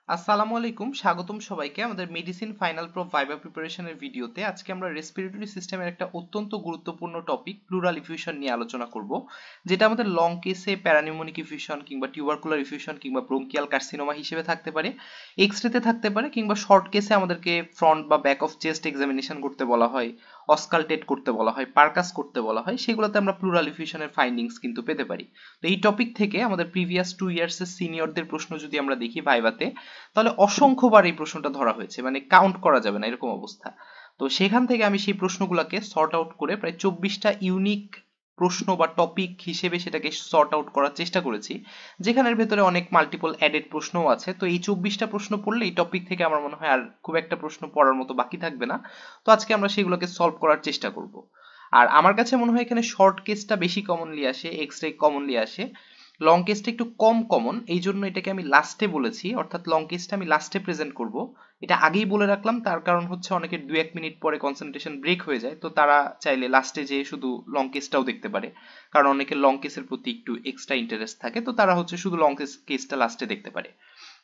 আসসালামু আলাইকুম, স্বাগতম সবাইকে আমাদের মেডিসিন ফাইনাল প্রো ভাইবা প্রিপারেশনের ভিডিওতে। আজকে আমরা রেসপিরেটরি সিস্টেমের একটা অত্যন্ত গুরুত্বপূর্ণ টপিক প্লুরাল ইফিউশন নিয়ে আলোচনা করব, যেটা আমাদের লং কেসে প্যারানিউমোনিক ইফিউশন কিংবা টিউবারকুলার ইফিউশন কিংবা ব্রোঙ্কিয়াল কার্সিনোমা হিসেবে থাকতে পারে, এক্সরেতে থাকতে পারে, কিংবা শর্ট কেসে আমাদেরকে ফ্রন্ট বা ব্যাক অফ চেস্ট এক্সামিনেশন করতে বলা হয়, অস্কালটেট করতে বলা হয়, পারকাস করতে বলা হয়, সেগুলোতে আমরা প্লুরাল ইফিউশনের ফাইন্ডিংস কিন্তু পেতে পারি। তো এই টপিক থেকে আমাদের প্রিভিয়াস 2 ইয়ার্স এর সিনিয়রদের প্রশ্ন যদি আমরা দেখি ভাইভাতে, তাহলে অসংখ্যবার এই প্রশ্নটা ধরা হয়েছে, মানে কাউন্ট করা যাবে না এরকম অবস্থা। তো সেখান থেকে আমি সেই প্রশ্নগুলোকে সর্ট আউট করে প্রায় 24টা ইউনিক প্রশ্ন বা টপিক হিসেবে সেটাকে সর্ট আউট করার চেষ্টা করেছি, যেখানের ভেতরে অনেক মাল্টিপল অ্যাডেড প্রশ্নও আছে। তো এই 24টা প্রশ্ন পড়লে এই টপিক থেকে আমার মনে হয় আর খুব একটা প্রশ্ন পড়ার মতো বাকি থাকবে না। তো আজকে আমরা সেগুলোকে সলভ করার চেষ্টা করব। আর আমার কাছে মনে হয় এখানে শর্ট কেসটা বেশি কমনলি আসে, এক্সরে কমনলি আসে, লং কেসটা একটু কম কমন, এই জন্য এটাকে আমি লাস্টে বলেছি, অর্থাৎ লং কেসটা আমি লাস্টে প্রেজেন্ট করব। এটা আগেই বলে রাখলাম, তার কারণ হচ্ছে অনেকের 2-1 মিনিট পরে কনসেন্ট্রেশন ব্রেক হয়ে যায়, তো তারা চাইলে লাস্টে যেয়ে শুধু লং কেসটাও দেখতে পারে, কারণ অনেকের লং কেসের প্রতি একটু এক্সট্রা ইন্টারেস্ট থাকে, তো তারা হচ্ছে শুধু লং কেসটা লাস্টে দেখতে পারে।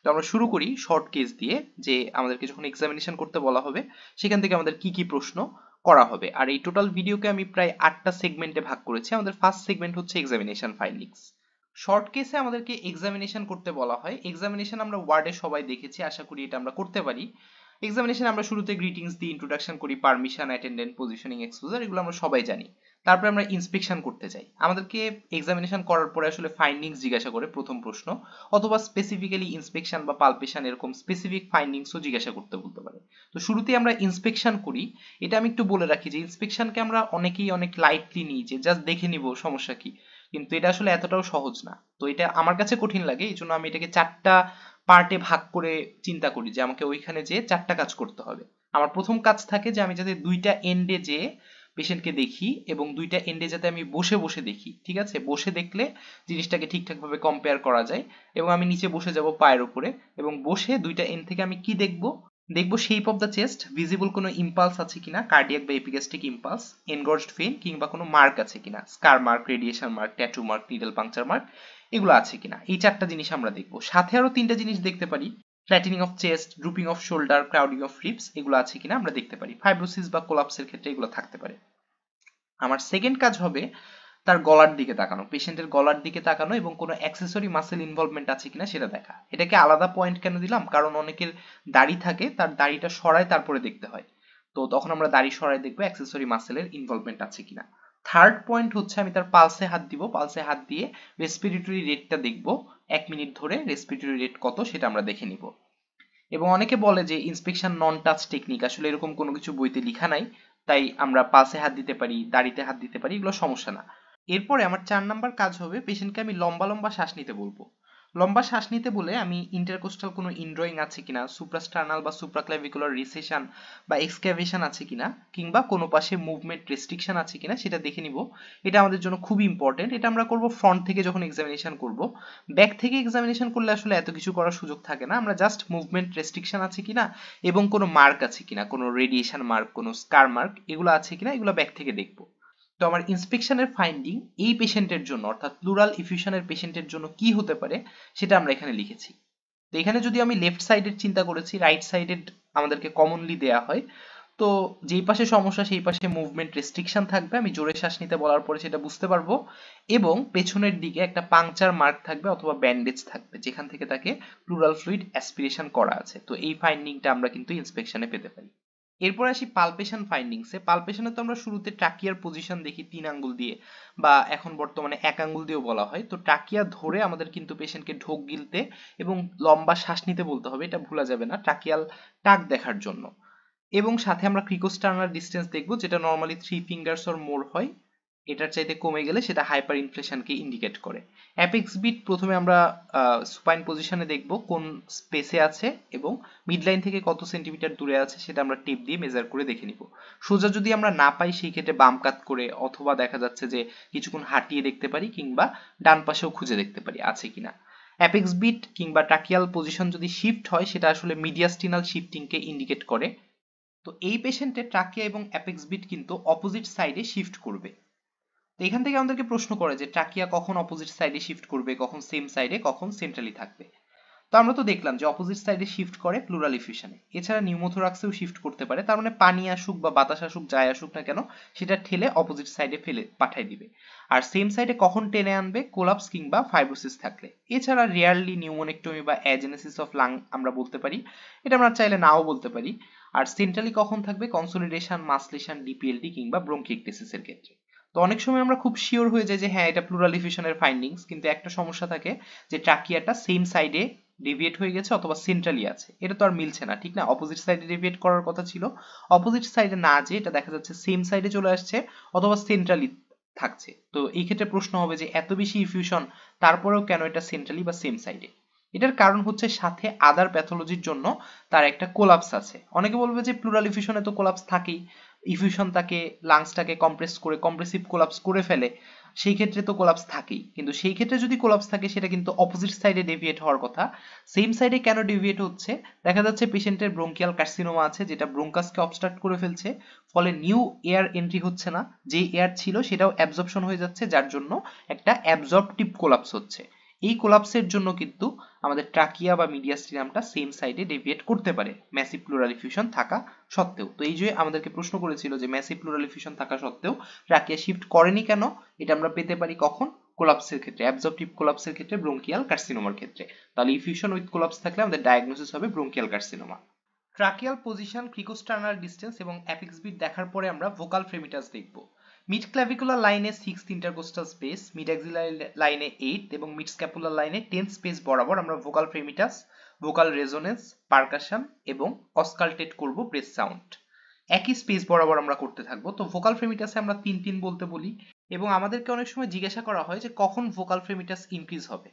তো আমরা শুরু করি শর্ট কেস দিয়ে, যে আমাদেরকে যখন এক্সামিনেশন করতে বলা হবে সেখান থেকে আমাদের কি কি প্রশ্ন করা হবে। আর এই টোটাল ভিডিওকে আমি প্রায় 8টা সেগমেন্টে ভাগ করেছি। আমাদের ফার্স্ট সেগমেন্ট হচ্ছে এক্সামিনেশন ফাইন্ডিংস। শর্ট কেসে আমাদেরকে এক্সামিনেশন করতে বলা হয়। এক্সামিনেশন আমরা ওয়ার্ডে সবাই দেখেছি, আশা করি এটা আমরা করতে পারি। এক্সামিনেশন আমরা শুরুতে গ্রিটিংস দিয়ে ইন্ট্রোডাকশন করি, পারমিশন, অ্যাটেন্ডেন্ট, পজিশনিং, এক্সপোজার, এগুলো আমরা সবাই জানি। তারপরে আমরা ইন্সপেকশন করতে যাই। আমাদেরকে এক্সামিনেশন করার পরে আসলে ফাইন্ডিংস জিজ্ঞাসা করে প্রথম প্রশ্ন, অথবা স্পেসিফিক্যালি ইন্সপেকশন বা পালপেশন এরকম স্পেসিফিক ফাইন্ডিংসও জিজ্ঞাসা করতে বলতে পারে। তো শুরুতেই আমরা ইন্সপেকশন করি। এটা আমি একটু বলে রাখি যে ইন্সপেকশনকে আমরা অনেকেই অনেক লাইটলি নিই, যে জাস্ট দেখে নিব, সমস্যা কি, কিন্তু এটা আসলে এতটাও সহজ না। তো এটা আমার কাছে কঠিন লাগে, এই জন্য আমি এটাকে 4টা পার্টে ভাগ করে চিন্তা করি যে আমাকে ওইখানে যেয়ে 4টা কাজ করতে হবে। আমার প্রথম কাজ থাকে যে আমি যাতে 2টা এন্ডে যেয়ে পেশেন্টকে দেখি, এবং 2টা এন্ডে যাতে আমি বসে বসে দেখি, ঠিক আছে? বসে দেখলে জিনিসটাকে ঠিকঠাক ভাবে কম্পেয়ার করা যায়। এবং আমি নিচে বসে যাব পায়ের উপরে, এবং বসে 2টা এন্ড থেকে আমি কি দেখব, দেখবো shape of the chest, visible কোনো ইম্পালস আছে কিনা, কার্ডিয়াক বা এপিগ্যাস্ট্রিক ইম্পালস, এনগর্জড ভেইন কিংবা কোনো মার্ক আছে কিনা, scar mark, radiation mark, tattoo mark, needle puncture mark, এগুলো আছে কিনা। এই 4টা জিনিস আমরা দেখবো। সাথে আরো 3টা জিনিস দেখতে পারি, flattening of chest, drooping of shoulder, crowding of lips, এগুলো আছে কিনা আমরা দেখতে পারি। ফাইব্রোসিস বা কোলাপসের ক্ষেত্রে এগুলো থাকতে পারে। আমার সেকেন্ড কাজ হবে তার গলার দিকে তাকানো, পেশেন্টের গলার দিকে তাকানো, এবং কোনো অ্যাক্সেসরি মাসেল ইনভলভমেন্ট আছে কিনা সেটা দেখা। এটাকে আলাদা পয়েন্ট কেন দিলাম, কারণ অনেকের দাড়ি থাকে, তার দাড়িটা সরায় তারপরে দেখতে হয়, তো তখন আমরা দাড়ি সরায় দেখবো অ্যাক্সেসরি মাসেলের ইনভলভমেন্ট আছে কিনা। থার্ড পয়েন্ট হচ্ছে আমি তার পালসে হাত দিব, পালসে হাত দিয়ে রেসপিরেটরি রেটটা দেখবো, 1 মিনিট ধরে রেসপিরেটরি রেট কত সেটা আমরা দেখে নিব। এবং অনেকে বলে যে ইন্সপেকশন নন টাচ টেকনিক, আসলে এরকম কোনো কিছু বইতে লেখা নাই, তাই আমরা পালসে হাত দিতে পারি, দাড়িতে হাত দিতে পারি, এগুলো সমস্যা না। এরপরে আমার 4 নাম্বার কাজ হবে পেশেন্টকে আমি লম্বা লম্বা শ্বাস নিতে বলবো। লম্বা শ্বাস নিতে বলে আমি ইন্টারকোস্টাল কোনো ইনড্রয়িং আছে কিনা, সুপ্রাস্টার্নাল বা সুপ্রাক্লাভিকুলার রিসেশন বা এক্সক্যাভেশন আছে কিনা, কিংবা কোনো পাশে মুভমেন্ট রেস্ট্রিকশন আছে কিনা সেটা দেখে নিব। এটা আমাদের জন্য খুবই ইম্পর্টেন্ট। এটা আমরা করব ফ্রন্ট থেকে যখন এক্সামিনেশন করব। ব্যাক থেকে এক্সামিনেশন করলে আসলে এত কিছু করার সুযোগ থাকে না, আমরা জাস্ট মুভমেন্ট রেস্ট্রিকশন আছে কিনা এবং কোনো মার্ক আছে কিনা, কোনো রেডিয়েশন মার্ক, কোনো স্কার মার্ক, এগুলো আছে কিনা, এগুলো ব্যাক থেকে দেখবো। তো আমার ইন্সপেকশনের ফাইন্ডিং এই পেশেন্টের জন্য, অর্থাৎ প্লুরাল ইফিউশনের পেশেন্টের জন্য কি হতে পারে সেটা আমরা এখানে লিখেছি। তো এখানে যদি আমি লেফট সাইডের চিন্তা করেছি, রাইট সাইডের আমাদেরকে কমনলি দেয়া হয়, তো যেই পাশে সমস্যা সেই পাশে মুভমেন্ট রেস্ট্রিকশন থাকবে, আমি জোরে শ্বাস নিতে বলার পরে সেটা বুঝতে পারবো, এবং পেছনের দিকে একটা পাংচার মার্ক থাকবে অথবা ব্যান্ডেজ থাকবে, যেখান থেকে তাকে প্লুরাল ফ্লুইড অ্যাসপিরেশন করা আছে। তো এই ফাইন্ডিংটা আমরা কিন্তু ইন্সপেকশনে পেতে পারি। এরপর আসি পালপেশন ফাইন্ডিংসে। পালপেশনে তো আমরা শুরুতে ট্রাকিয়ার পজিশন দেখি 3 আঙ্গুল দিয়ে, বা এখন বর্তমানে 1 আঙ্গুল দিয়েও বলা হয়। তো ট্রাকিয়া ধরে আমাদের কিন্তু পেশেন্টকে ঢোক গিলতে এবং লম্বা শ্বাস নিতে বলতে হবে, এটা ভুলা যাবে না, ট্রাকিয়াল টাক দেখার জন্য। এবং সাথে আমরা ক্রিকোস্টার্নাল ডিসটেন্স দেখবো, যেটা নর্মালি 3 ফিঙ্গার্স অর মোর হয়, এটার চাইতে কমে গেলে সেটা হাইপার ইনফ্লেশনকে ইন্ডিকেট করে। অ্যাপেক্স বিট প্রথমে আমরা সুপাইন পজিশনে দেখব কোন স্পেসে আছে, এবং মিডলাইন থেকে কত সেন্টিমিটার দূরে আছে সেটা আমরা টেপ দিয়ে মেজার করে দেখে নিব। সোজা যদি আমরা না পাই সেই ক্ষেত্রে বাম কাত করে, অথবা দেখা যাচ্ছে যে কিছুক্ষণ হাঁটিয়ে দেখতে পারি, কিংবা ডান পাশেও খুঁজে দেখতে পারি আছে কিনা। অ্যাপেক্স বিট কিংবা ট্রাকিয়াল পজিশন যদি শিফট হয় সেটা আসলে মিডিয়াস্টিনাল শিফটিংকে ইন্ডিকেট করে। তো এই পেশেন্টের ট্রাকিয়া এবং অ্যাপেক্স বিট কিন্তু অপোজিট সাইডে শিফট করবে। তো এখান থেকে আমাদেরকে প্রশ্ন করে যে ট্রাকিয়া কখন অপোজিট সাইডে শিফট করবে, কখন সেম সাইডে, কখন সেন্ট্রালি থাকবে। তো তো আমরা তো দেখলাম যে অপোজিট সাইডে শিফট করে প্লুরাল ইফিউশনে, এছাড়া নিউমোথোরাক্সেও শিফট করতে পারে, তার মানে পানি আসুক বা বাতাস আসুক যাই আসুক না কেন সেটা ঠেলে অপোজিট সাইডে ফেলে পাঠাই দিবে। আর সেম সাইডে কখন টেনে আনবে? কোলাপস কিংবা ফাইব্রোসিস থাকলে। এছাড়া রিয়ারলি নিউমোনেক্টমি বা অ্যাজেনেসিস অফ লাং আমরা বলতে পারি, এটা আমরা চাইলে নাও বলতে পারি। আর সেন্ট্রালি কখন থাকবে? কনসোলিডেশন, মাসলেশন, ডিপিএলডি কিংবা ব্রঙ্কিএক্টেসিসের ক্ষেত্রে। তো অনেক সময় আমরা খুব শিওর হয়ে যাই যে হ্যাঁ এটা প্লুরাল ইফিউশনের ফাইন্ডিংস, কিন্তু একটা সমস্যা থাকে যে ট্রাকিয়াটা সেম সাইডে ডেভিয়েট হয়ে গেছে অথবা সেন্ট্রালি আছে, এটা তো আর মিলছে না, ঠিক না? অপোজিট সাইডে ডেভিয়েট করার কথা ছিল, অপোজিট সাইডে না যে এটা দেখা যাচ্ছে সেম সাইডে চলে আসছে অথবা সেন্ট্রালি থাকছে। তো এই ক্ষেত্রে প্রশ্ন হবে যে এত বেশি ইফিউশন তারপরেও কেন এটা সেন্ট্রালি বা সেম সাইডে? এটার কারণ হচ্ছে সাথে আদার প্যাথোলজির জন্য তার একটা কোলাপস আছে। অনেকে বলবে যে প্লুরাল ইফিউশনে তো কোলাপস থাকেই, ইফিউশন তাকে লাংসটাকে কম্প্রেস করে কম্প্রেসিভ কোলাপস করে ফেলে, সেই ক্ষেত্রে তো কোলাপস থাকেই। কিন্তু সেই ক্ষেত্রে যদি কোলাপস থাকে সেটা কিন্তু অপোজিট সাইডে ডেভিয়েট হওয়ার কথা, সেম সাইডে কেন ডেভিয়েট হচ্ছে? দেখা যাচ্ছে পেশেন্টের ব্রঙ্কিয়াল কার্সিনোমা আছে যেটা ব্রঙ্কাসকে অবস্ট্রাক্ট করে ফেলছে, ফলে নিউ এয়ার এন্ট্রি হচ্ছে না, যে এয়ার ছিল সেটাও অ্যাবজর্পশন হয়ে যাচ্ছে, যার জন্য একটা অ্যাবজর্পটিভ কোলাপস হচ্ছে। এই কোলাপসের জন্য কিন্তু আমাদের ট্রাকিয়া বা মিডিয়াস্টিনামটা সেম সাইডে ডেভিয়েট করতে পারে ম্যাসিভ প্লুরাল ইফিউশন থাকা সত্ত্বেও। তো এই যে আমাদেরকে প্রশ্ন করেছিল যে ম্যাসিভ প্লুরাল ইফিউশন থাকা সত্ত্বেও ট্রাকিয়া শিফট করেনি কেন, এটা আমরা পেতে পারি কখন? কোলাপসের ক্ষেত্রে, অ্যাবজর্পটিভ কোলাপসের ক্ষেত্রে, ব্রঙ্কিয়াল কার্সিনোমার ক্ষেত্রে। তাহলে ইফিউশন উইথ কোলাপস থাকলে আমাদের ডায়াগনোসিস হবে bronchial carcinoma. Tracheal position, cricosternal distance এবং অ্যাপিক্স বিট দেখার পরে আমরা ভোকাল ফ্রেমিটাস দেখব। মিড ক্ল্যাভিকুলার লাইনে 6th intercostal space, mid axillary লাইনে 8th এবং মিড স্ক্যাপুলার লাইনে 10th স্পেস বরাবর আমরা ভোকাল ফ্রেমিটাস, ভোকাল রেজোনেন্স, পারকাশন এবং অস্কালটেট করব ব্রেথ সাউন্ড। একই স্পেস বরাবর আমরা করতে থাকবো। তো ভোকাল ফ্রেমিটাসে আমরা 3 বলতে বলি এবং আমাদেরকে অনেক সময় জিজ্ঞাসা করা হয় যে কখন ভোকাল ফ্রেমিটাস ইনক্রিজ হবে।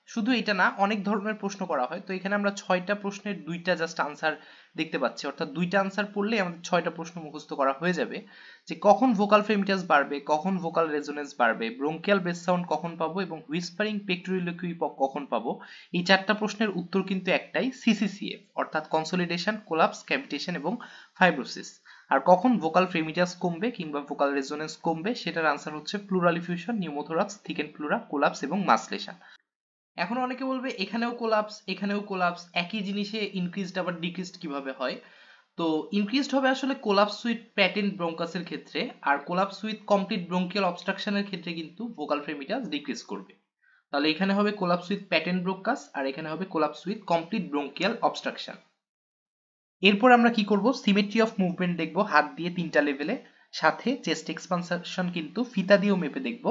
শুধু এটা না, অনেক ধরনের প্রশ্ন করা হয়। তো এখানে আমরা 6টা প্রশ্নের 2টা জাস্ট আনসার দেখতে পাচ্ছি, অর্থাৎ 2টা আনসার পড়লেই আমাদের 6টা প্রশ্ন মুখস্থ করা হয়ে যাবে যে কখন ভোকাল ফ্রেমিটাস বাড়বে, কখন ভোকাল রেজোনেন্স বাড়বে, ব্রঙ্কিয়াল ব্রেথ সাউন্ড কখন পাবো এবং হুইসপারিং পেক্টোরিলোকুই কখন পাবো। এই 4টা প্রশ্নের উত্তর কিন্তু একটাই, সিসিসিএফ, অর্থাৎ কনসোলিডেশন, কোলাপস, ক্যাভিটেশন এবং ফাইব্রোসিস। আর কখন ভোকাল ফ্রেমিটাস কমবে কিংবা ভোকাল রেজোনেন্স কমবে সেটার আনসার হচ্ছে pleural effusion, pneumothorax, thicken pleura, collapse এবং মাসলেশন। এখন অনেকে বলবে এখানেও কোলাপস এখানেও কোলাপস, একই জিনিসে ইনক্রিজড আবার ডিক্রিজড কিভাবে হয়? তো ইনক্রিজড হবে আসলে কোলাপস উইথ প্যাটেন্ট ব্রঙ্কাসের ক্ষেত্রে, আর কোলাপস উইথ কমপ্লিট ব্রঙ্কিয়াল অবস্ট্রাকশনের ক্ষেত্রে কিন্তু ভোকাল ফ্রেমিটাস ডিক্রিজ করবে। তাহলে এখানে হবে কোলাপস উইথ প্যাটেন্ট ব্রঙ্কাস আর এখানে হবে collapse with complete bronchial obstruction. এরপর আমরা কি করব? সিমেট্রি অফ মুভমেন্ট দেখব হাত দিয়ে 3টা লেভেলে, সাথে চেস্ট এক্সপানশন কিন্তু ফিতা দিয়েও মেপে দেখব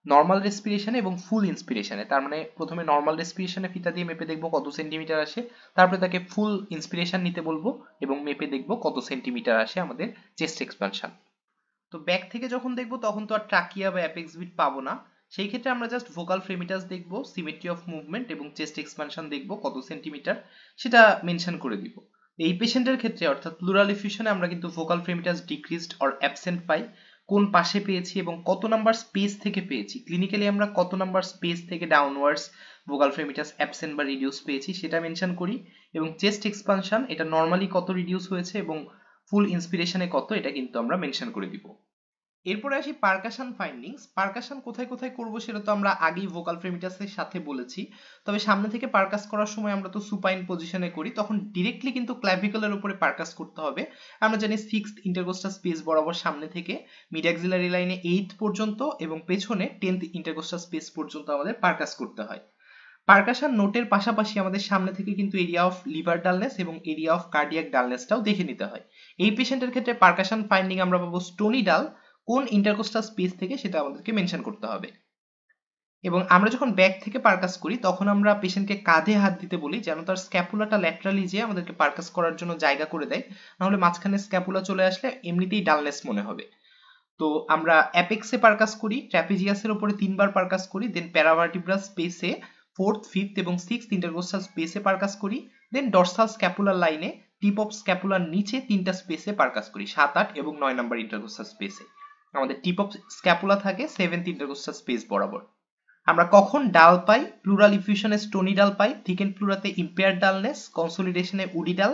নর্মাল রেসপিরেশনে এবং ফুল ইন্সপিরেশনে। তার মানে প্রথমে নর্মাল রেসপিরেশনে ফিতা দিয়ে মেপে দেখব কত সেন্টিমিটার আসে, তারপরে তাকে ফুল ইন্সপিরেশন নিতে বলবো এবং মেপে দেখব কত সেন্টিমিটার আসে আমাদের চেস্ট এক্সপানশন। তো ব্যাক থেকে যখন দেখব তখন তো আর ট্রাকিয়া বা অ্যাপেক্স বিট পাবো না, সেই ক্ষেত্রে আমরা জাস্ট ভোকাল ফ্রেমিটাস দেখব, সিমেট্রি অফ মুভমেন্ট এবং চেস্ট এক্সপানশন দেখব কত সেন্টিমিটার সেটা মেনশন করে দিব। এই পেশেন্টের ক্ষেত্রে অর্থাৎ প্লুরাল ইফিউশনে আমরা কিন্তু ভোকাল ফ্রেমিটাস ডিক্রিজড অর অ্যাবসেন্ট পাই, কোন পাশে পেয়েছি এবং কত নাম্বার স্পেস থেকে পেয়েছি, ক্লিনিক্যালি আমরা কত নাম্বার স্পেস থেকে ডাউনওয়ার্ডস ভোকাল ফ্রেমিটাস অ্যাবসেন্ট বা রিডিউস পেয়েছি সেটা মেনশন করি, এবং চেস্ট এক্সপানশন এটা নর্মালি কত রিডিউস হয়েছে এবং ফুল ইন্সপিরেশনে কত এটা কিন্তু আমরা মেনশন করে দিব। এরপরে আসি পারকাশন ফাইন্ডিংস। পারকাশন কোথায় কোথায় করব সেটা তো আমরা আগেই ভোকাল ফ্রেমিটাসের সাথে বলেছি, তবে সামনে থেকে পারকাস করার সময় আমরা তো সুপাইন পজিশনে করি, তখন ডিরেক্টলি কিন্তু ক্ল্যাভিকলের উপরে পারকাস করতে হবে। আমরা জানি 6th ইন্টারকোস্টাল স্পেস বরাবর সামনে থেকে মিড অ্যাক্সিলারি লাইনে 8th পর্যন্ত এবং পেছনে 10th ইন্টারকোস্টাল স্পেস পর্যন্ত আমাদের পারকাস করতে হয়। পারকাশন নোটের পাশাপাশি আমাদের সামনে থেকে কিন্তু এরিয়া অফ লিভার ডালনেস এবং এরিয়া অফ কার্ডিয়াক ডালনেসটাও দেখে নিতে হয়। এই পেশেন্টের ক্ষেত্রে পারকাশন ফাইন্ডিং আমরা পাবো স্টোনি ডাল, কোন ইন্টারকোস্টাল স্পেস থেকে সেটা আমাদেরকে মেনশন করতে হবে। এবং আমরা যখন ব্যাক থেকে পারকাস করি তখন আমরা পেশেন্টকে কাঁধে হাত দিতে বলি যেন তার স্ক্যাপুলাটা ল্যাটারালি যে আমাদেরকে পারকাস করার জন্য জায়গা করে দেয়, নাহলে মাঝখানে স্ক্যাপুলা চলে আসলে এমনিতেই ডালনেস মনে হবে। তো আমরা অ্যাপেক্সে পারকাস করি, ট্র্যাপিজিয়াসের উপরে 3বার পারকাস করি, দেন প্যারাভার্টিব্রাল স্পেসে 4th, 5th এবং 6th ইন্টারকোস্টাল স্পেসে পারকাস করি, দেন ডরসাল স্ক্যাপুলার লাইনে টিপ অফ স্ক্যাপুলার নিচে 3টা স্পেসে পারকাস করি, 7, 8 এবং 9 নাম্বার ইন্টারকোস্টাল স্পেসে। আমাদের টিপ অফ স্ক্যাপুলা থাকে 7th ইন্টারকোস্টাল স্পেস বরাবর। আমরা কখন ডাল পাই? প্লুরাল ইফিউশনে স্টোনি ডাল পাই, থিকেন প্লুরাতে ইম্পেয়ার্ড ডালনেস, কনসোলিডেশনে উডি ডাল,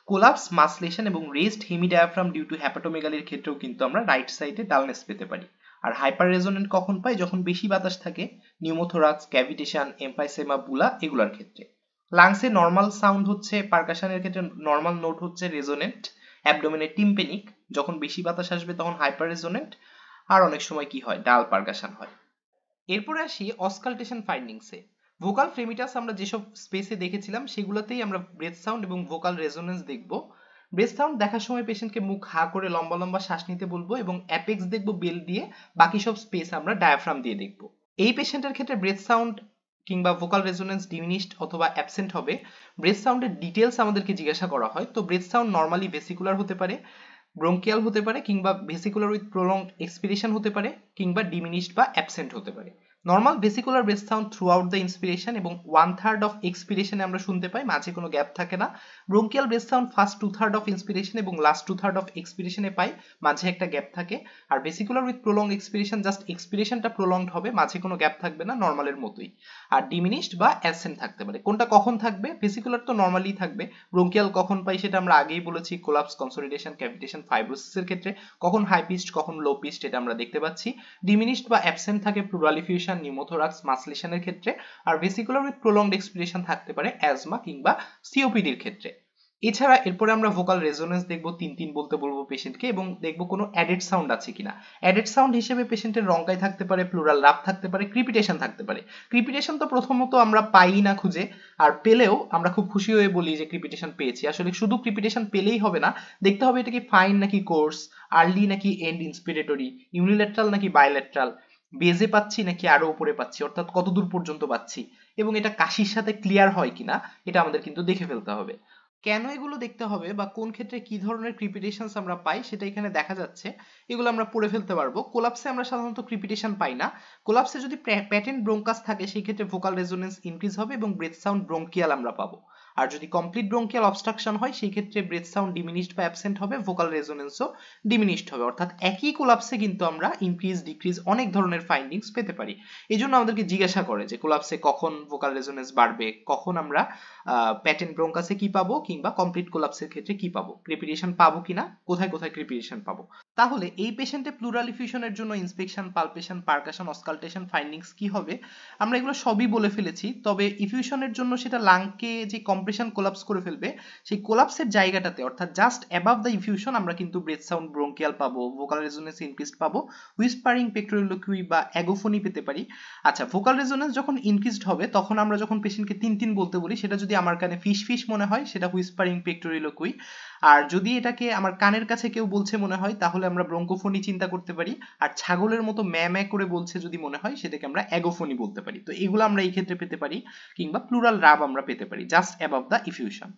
কোলাপস, মাসলেশন এবং রেস্ট হেমিডায়াফ্রাম ডিউ টু হ্যাপাটোমেগালির ক্ষেত্রেও কিন্তু আমরা রাইট সাইডে ডালনেস পেতে পারি। আর হাইপার রেজোনেন্ট কখন পাই? যখন বেশি বাতাস থাকে, নিউমোথোরাক্স, ক্যাভিটেশন, এমফাইসেমা, বুলা এগুলোর ক্ষেত্রে। লাংসে নর্মাল সাউন্ড হচ্ছে পারকাশনের ক্ষেত্রে নর্মাল নোট হচ্ছে রেজোনেন্ট, অ্যাবডোমেনে টিম্পেনিক, যখন বেশি বাতাস আসবে তখন হাইপার রেজোনেন্ট, আর অনেক সময় কি হয় ডাল পারকাশন হয়। এরপরে আসি অসকালটেশন ফাইন্ডিংসে। ভোকাল ফ্রেমিটাস আমরা যেসব স্পেসে দেখেছিলাম সেগুলোতেই আমরা ব্রেথ সাউন্ড এবং ভোকাল রেজোনেন্স দেখব। ব্রেথ সাউন্ড দেখার সময় পেশেন্টকে মুখ হা করে লম্বা লম্বা শ্বাস নিতে বলবো এবং অ্যাপেক্স দেখবো বেল দিয়ে, বাকি সব স্পেস আমরা ডায়াফ্রাম দিয়ে দেখব। এই পেশেন্টের ক্ষেত্রে ব্রেথ সাউন্ড কিংবা ভোকাল রেজোনেন্স ডিমিনিশড অথবা অ্যাবসেন্ট হবে। ব্রেথ সাউন্ডের ডিটেলস আমাদেরকে জিজ্ঞাসা করা হয়, তো ব্রেথ সাউন্ড নর্মালি ভেসিকুলার হতে পারে, ব্রোঙ্কিয়াল হতে পারে, কিংবা ভেসিকুলার উইথ প্রলংড এক্সপিরেশন হতে পারে, কিংবা ডিমিনিশড বা অ্যাবসেন্ট হতে পারে। Normal vesicular breath sound throughout the inspiration এবং 1/3 অফ এক্সপিরেশনে আমরা শুনতে পাই, মাঝে কোনো গ্যাপ থাকে না। Bronchial breath sound first 2/3 of inspiration এবং লাস্ট 2/3 অফ এক্সপিরেশনে পাই, মাঝে একটা গ্যাপ থাকে। আর vesicular with prolonged expiration just এক্সপিরেশনটা প্রলংড হবে, মাঝে কোনো গ্যাপ থাকবে না, নর্মালের মতোই। আর ডিমিনিশড বা অ্যাবসেন্ট থাকতে পারে। কোনটা কখন থাকবে? ভেসিকুলার তো নর্মালি থাকবে। ব্রোঙ্কিয়াল কখন পাই সেটা আমরা আগেই বলেছি, কোলাপস, কনসোলিডেশন, ক্যাভিটেশন, ফাইব্রোসিসের ক্ষেত্রে। কখন হাই পিচড কখন লো পিচড এটা আমরা দেখতে পাচ্ছি। ডিমিনিশড বা অ্যাবসেন্ট থাকে প্লুরাল ইফিউশন, নিউমোথোরাক্স, মাসলেশনের ক্ষেত্রে। আর ভেসিকুলার উইথ প্রলংড এক্সপিরেশন থাকতে পারে অ্যাজমা কিংবা সিওপিডির ক্ষেত্রে। এছাড়া এরপরে আমরা ভোকাল রেজোনেন্স দেখব, তিন তিন বলতে বলবো পেশেন্টকে এবং দেখব কোনো অ্যাডেড সাউন্ড আছে কিনা। অ্যাডেড সাউন্ড হিসেবে পেশেন্টের রঙ্কাই থাকতে পারে, প্লুরাল রাপ থাকতে পারে, ক্রিপিটেশন থাকতে পারে। ক্রিপিটেশন তো প্রথমত আমরা পাই না খুঁজে, আর পেলেও আমরা খুব খুশি হয়ে বলি যে ক্রিপিটেশন পেয়েছি। আসলে শুধু ক্রিপিটেশন পেলেই হবে না, দেখতে হবে এটা কি ফাইন নাকি কোর্স, আর্লি নাকি এন্ড ইন্সপিরেটরি, ইউনিল্যাট্রাল নাকি বাইল্যাট্রাল, বেজে পাচ্ছি নাকি আরো উপরে পাচ্ছি, অর্থাৎ কত দূর পর্যন্ত পাচ্ছি, এবং এটা কাশির সাথে ক্লিয়ার হয় কিনা এটা আমাদের কিন্তু দেখে ফেলতে হবে। কেন এগুলো দেখতে হবে বা কোন ক্ষেত্রে কি ধরনের ক্রিপিটেশনস আমরা পাই সেটা এখানে দেখা যাচ্ছে, এগুলো আমরা পড়ে ফেলতে পারবো। কোলাপসে আমরা সাধারণত ক্রিপিটেশন পাই না। কোলাপসে যদি প্যাটেন্ট ব্রোঙ্কাস থাকে সেই ক্ষেত্রে ভোকাল রেজোনেন্স ইনক্রিজ হবে এবং ব্রেথ সাউন্ড ব্রোঙ্কিয়াল আমরা পাবো। আর যদি কমপ্লিট ব্রোঙ্কিয়াল অবস্ট্রাকশন হয় সেই ক্ষেত্রে ব্রেথ সাউন্ড ডিমিনিশড বা অ্যাবসেন্ট হবে, ভোকাল রেজোনেন্সও ডিমিনিশড হবে। অর্থাৎ একই কোলাপসে কিন্তু আমরা ইনক্রিজ ডিক্রিজ অনেক ধরনের ফাইন্ডিংস পেতে পারি। এই জন্য আমাদেরকে জিজ্ঞাসা করে যে কোলাপসে কখন ভোকাল রেজোনেন্স বাড়বে, কখন আমরা প্যাটেন্ট ব্রোঙ্কাসে কি পাবো কিংবা কমপ্লিট কোলাপসের ক্ষেত্রে কি পাবো, ক্রিপিটেশন পাবো কিনা, কোথায় কোথায় ক্রিপিটেশন পাবো। তাহলে এই পেশেন্টে প্লুরাল ইফিউশনের জন্য inspection, palpation, percussion, auscultation findings কি হবে আমরা এগুলো সবই বলে ফেলেছি। তবে ইফিউশনের জন্য সেটা লাংকে যে কম্প্রেশন কোলাপস করে ফেলবে সেই কোলাপসের জায়গাটাতে অর্থাৎ জাস্ট অ্যাবাভ দ্য ইফিউশন আমরা কিন্তু ব্রেথ সাউন্ড ব্রোঙ্কিয়াল পাবো, ভোকাল রেজোনেন্স ইনক্রিজড পাবো, হুইসপারিং, পেক্টোরিলোকুই বা অ্যাগোফোনি পেতে পারি। আচ্ছা, ভোকাল রেজোনেন্স যখন ইনক্রিজড হবে তখন আমরা যখন পেশেন্টকে তিন তিন বলতে বলি সেটা যদি আমার কানে ফিস ফিস মনে হয় সেটা হুইসপারিং, পেক্টোরিলোকুই। আর যদি এটাকে আমার কানের কাছে কেউ বলছে মনে হয় তাহলে আমরা ব্রঙ্কোফোনি চিন্তা করতে পারি। আর ছাগলের মতো ম্যা ম্যা করে বলছে যদি মনে হয় সেটাকে আমরা অ্যাগোফোনি বলতে পারি। তো এগুলো আমরা এই ক্ষেত্রে পেতে পারি, কিংবা প্লুরাল রাব আমরা পেতে পারি জাস্ট অ্যাবাভ দ্য ইফিউশন।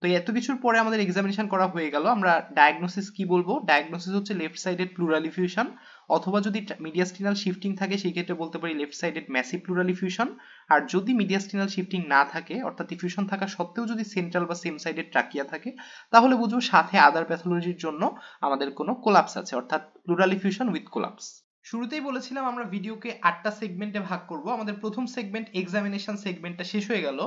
তো এত কিছুর পরে আমাদের এক্সামিনেশন করা হয়ে গেল। আমরা ডায়াগনোসিস কি বলবো? ডায়াগনোসিস হচ্ছে লেফট সাইডেড প্লুরাল ইফিউশন, অথবা যদি মিডিয়াস্টিনাল শিফটিং থাকে সেই ক্ষেত্রে বলতে পারি left sided massive pleural effusion. আর যদি মিডিয়াস্টিনাল শিফটিং না থাকে অর্থাৎ ইফিউশন থাকা সত্ত্বেও যদি সেন্ট্রাল বা সেম সাইডেড ট্রাকিয়া থাকে তাহলে বুঝবো সাথে আদার প্যাথোলজির জন্য আমাদের কোনো কোলাপস আছে, অর্থাৎ প্লুরাল ইফিউশন উইথ কোলাপস। শুরুতেই বলেছিলাম আমরা ভিডিওকে 8টা সেগমেন্টে ভাগ করব। আমাদের প্রথম সেগমেন্ট এক্সামিনেশন সেগমেন্টটা শেষ হয়ে গেল।